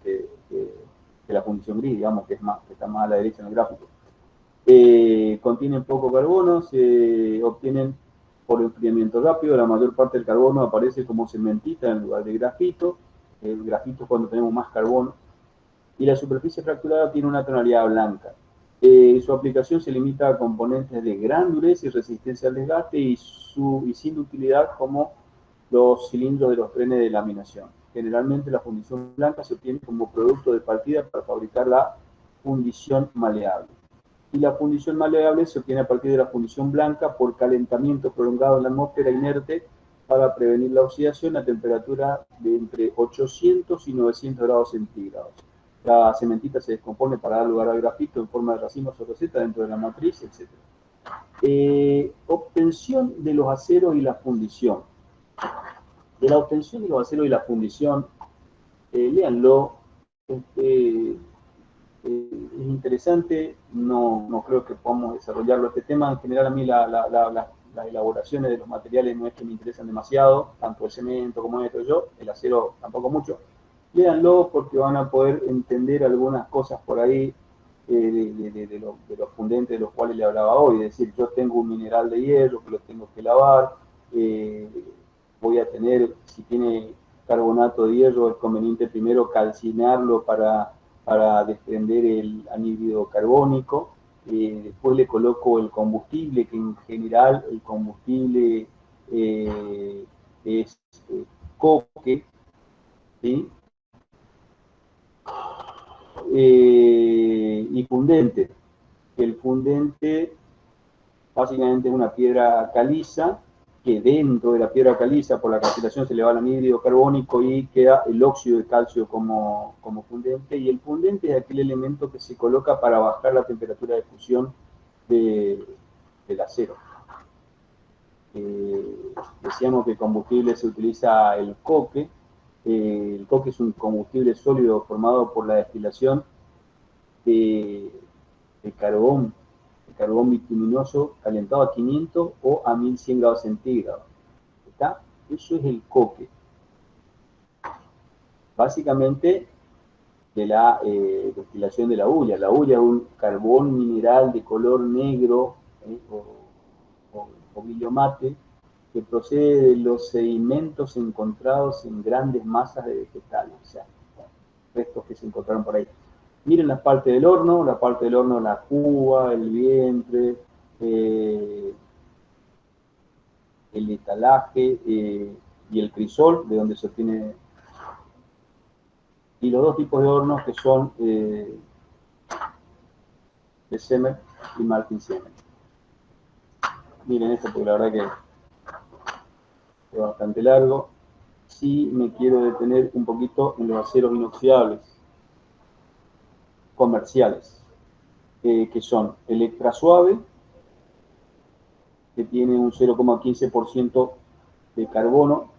la fundición gris, digamos, que está más a la derecha en el gráfico. Contienen poco carbono, se obtienen por enfriamiento rápido, la mayor parte del carbono aparece como cementita en lugar de grafito, el grafito es cuando tenemos más carbono, y la superficie fracturada tiene una tonalidad blanca. Su aplicación se limita a componentes de gran dureza y resistencia al desgaste y sin utilidad como los cilindros de los trenes de laminación. Generalmente la fundición blanca se obtiene como producto de partida para fabricar la fundición maleable. Y la fundición maleable se obtiene a partir de la fundición blanca por calentamiento prolongado en la atmósfera inerte para prevenir la oxidación a temperatura de entre 800 y 900 grados centígrados. La cementita se descompone para dar lugar al grafito en forma de racimos o roseta dentro de la matriz, etc. Obtención de los aceros y la fundición. De la obtención de los aceros y la fundición, léanlo, es interesante, no creo que podamos desarrollarlo este tema. En general a mí las elaboraciones de los materiales no es que me interesan demasiado, tanto el cemento como esto yo, el acero tampoco mucho. Léanlo porque van a poder entender algunas cosas por ahí de los fundentes de los cuales le hablaba hoy. Es decir, yo tengo un mineral de hierro que lo tengo que lavar, voy a tener, si tiene carbonato de hierro, es conveniente primero calcinarlo para desprender el anhídrido carbónico. Después le coloco el combustible, que en general el combustible es coque, ¿sí? Y fundente. El fundente básicamente es una piedra caliza, que dentro de la piedra caliza, por la calcinación, se le va el anhídrido carbónico y queda el óxido de calcio como fundente. Y el fundente es aquel elemento que se coloca para bajar la temperatura de fusión del acero. Decíamos que el combustible se utiliza el coque. El coque es un combustible sólido formado por la destilación de carbón bituminoso calentado a 500 o a 1100 grados centígrados. ¿Está? Eso es el coque. Básicamente de la destilación de la hulla. La hulla es un carbón mineral de color negro o brillo mate que procede de los sedimentos encontrados en grandes masas de vegetales, o sea, restos que se encontraron por ahí. Miren la parte del horno, la cuba, el vientre, el etalaje y el crisol, de donde se obtiene, y los dos tipos de hornos que son de Zemer y Martin Zemer. Miren esto porque la verdad que es bastante largo. Sí me quiero detener un poquito en los aceros inoxidables comerciales, que son Electra Suave, que tiene un 0,15% de carbono.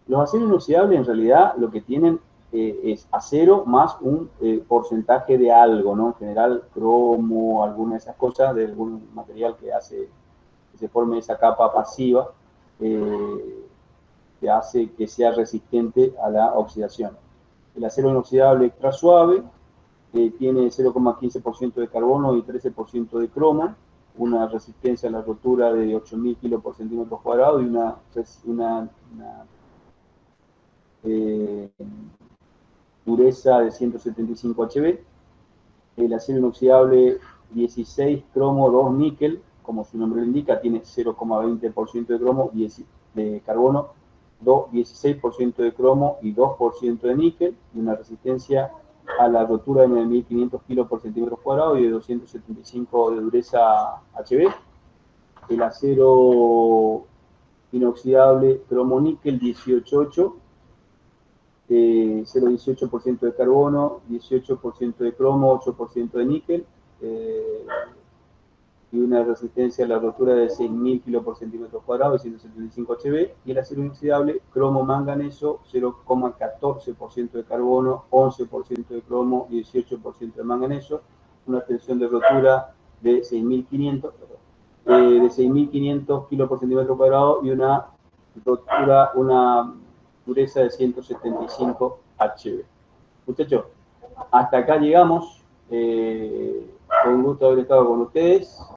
Los aceros inoxidables en realidad lo que tienen es acero más un porcentaje de algo, ¿no? En general cromo, alguna de esas cosas, de algún material que hace que se forme esa capa pasiva, que hace que sea resistente a la oxidación. El acero inoxidable extra suave tiene 0,15% de carbono y 13% de cromo, una resistencia a la rotura de 8.000 kilos por centímetro cuadrado y una dureza de 175 HB. El acero inoxidable 16 cromo 2 níquel, como su nombre lo indica, tiene 0,20% de cromo, de carbono, 16% de cromo y 2% de níquel, y una resistencia a la rotura de 9.500 kilos por centímetro cuadrado y de 275 de dureza HB. El acero inoxidable cromo-níquel 18,8, 0,18% de carbono, 18% de cromo, 8% de níquel, y una resistencia a la rotura de 6.000 kilos por centímetro cuadrado y 175 HB, y el acero inoxidable cromo-manganeso 0,14% de carbono, 11% de cromo y 18% de manganeso, una tensión de rotura de 6.500 kilos por centímetro cuadrado y una dureza de 175 HB. Muchachos, hasta acá llegamos. Con gusto haber estado con ustedes.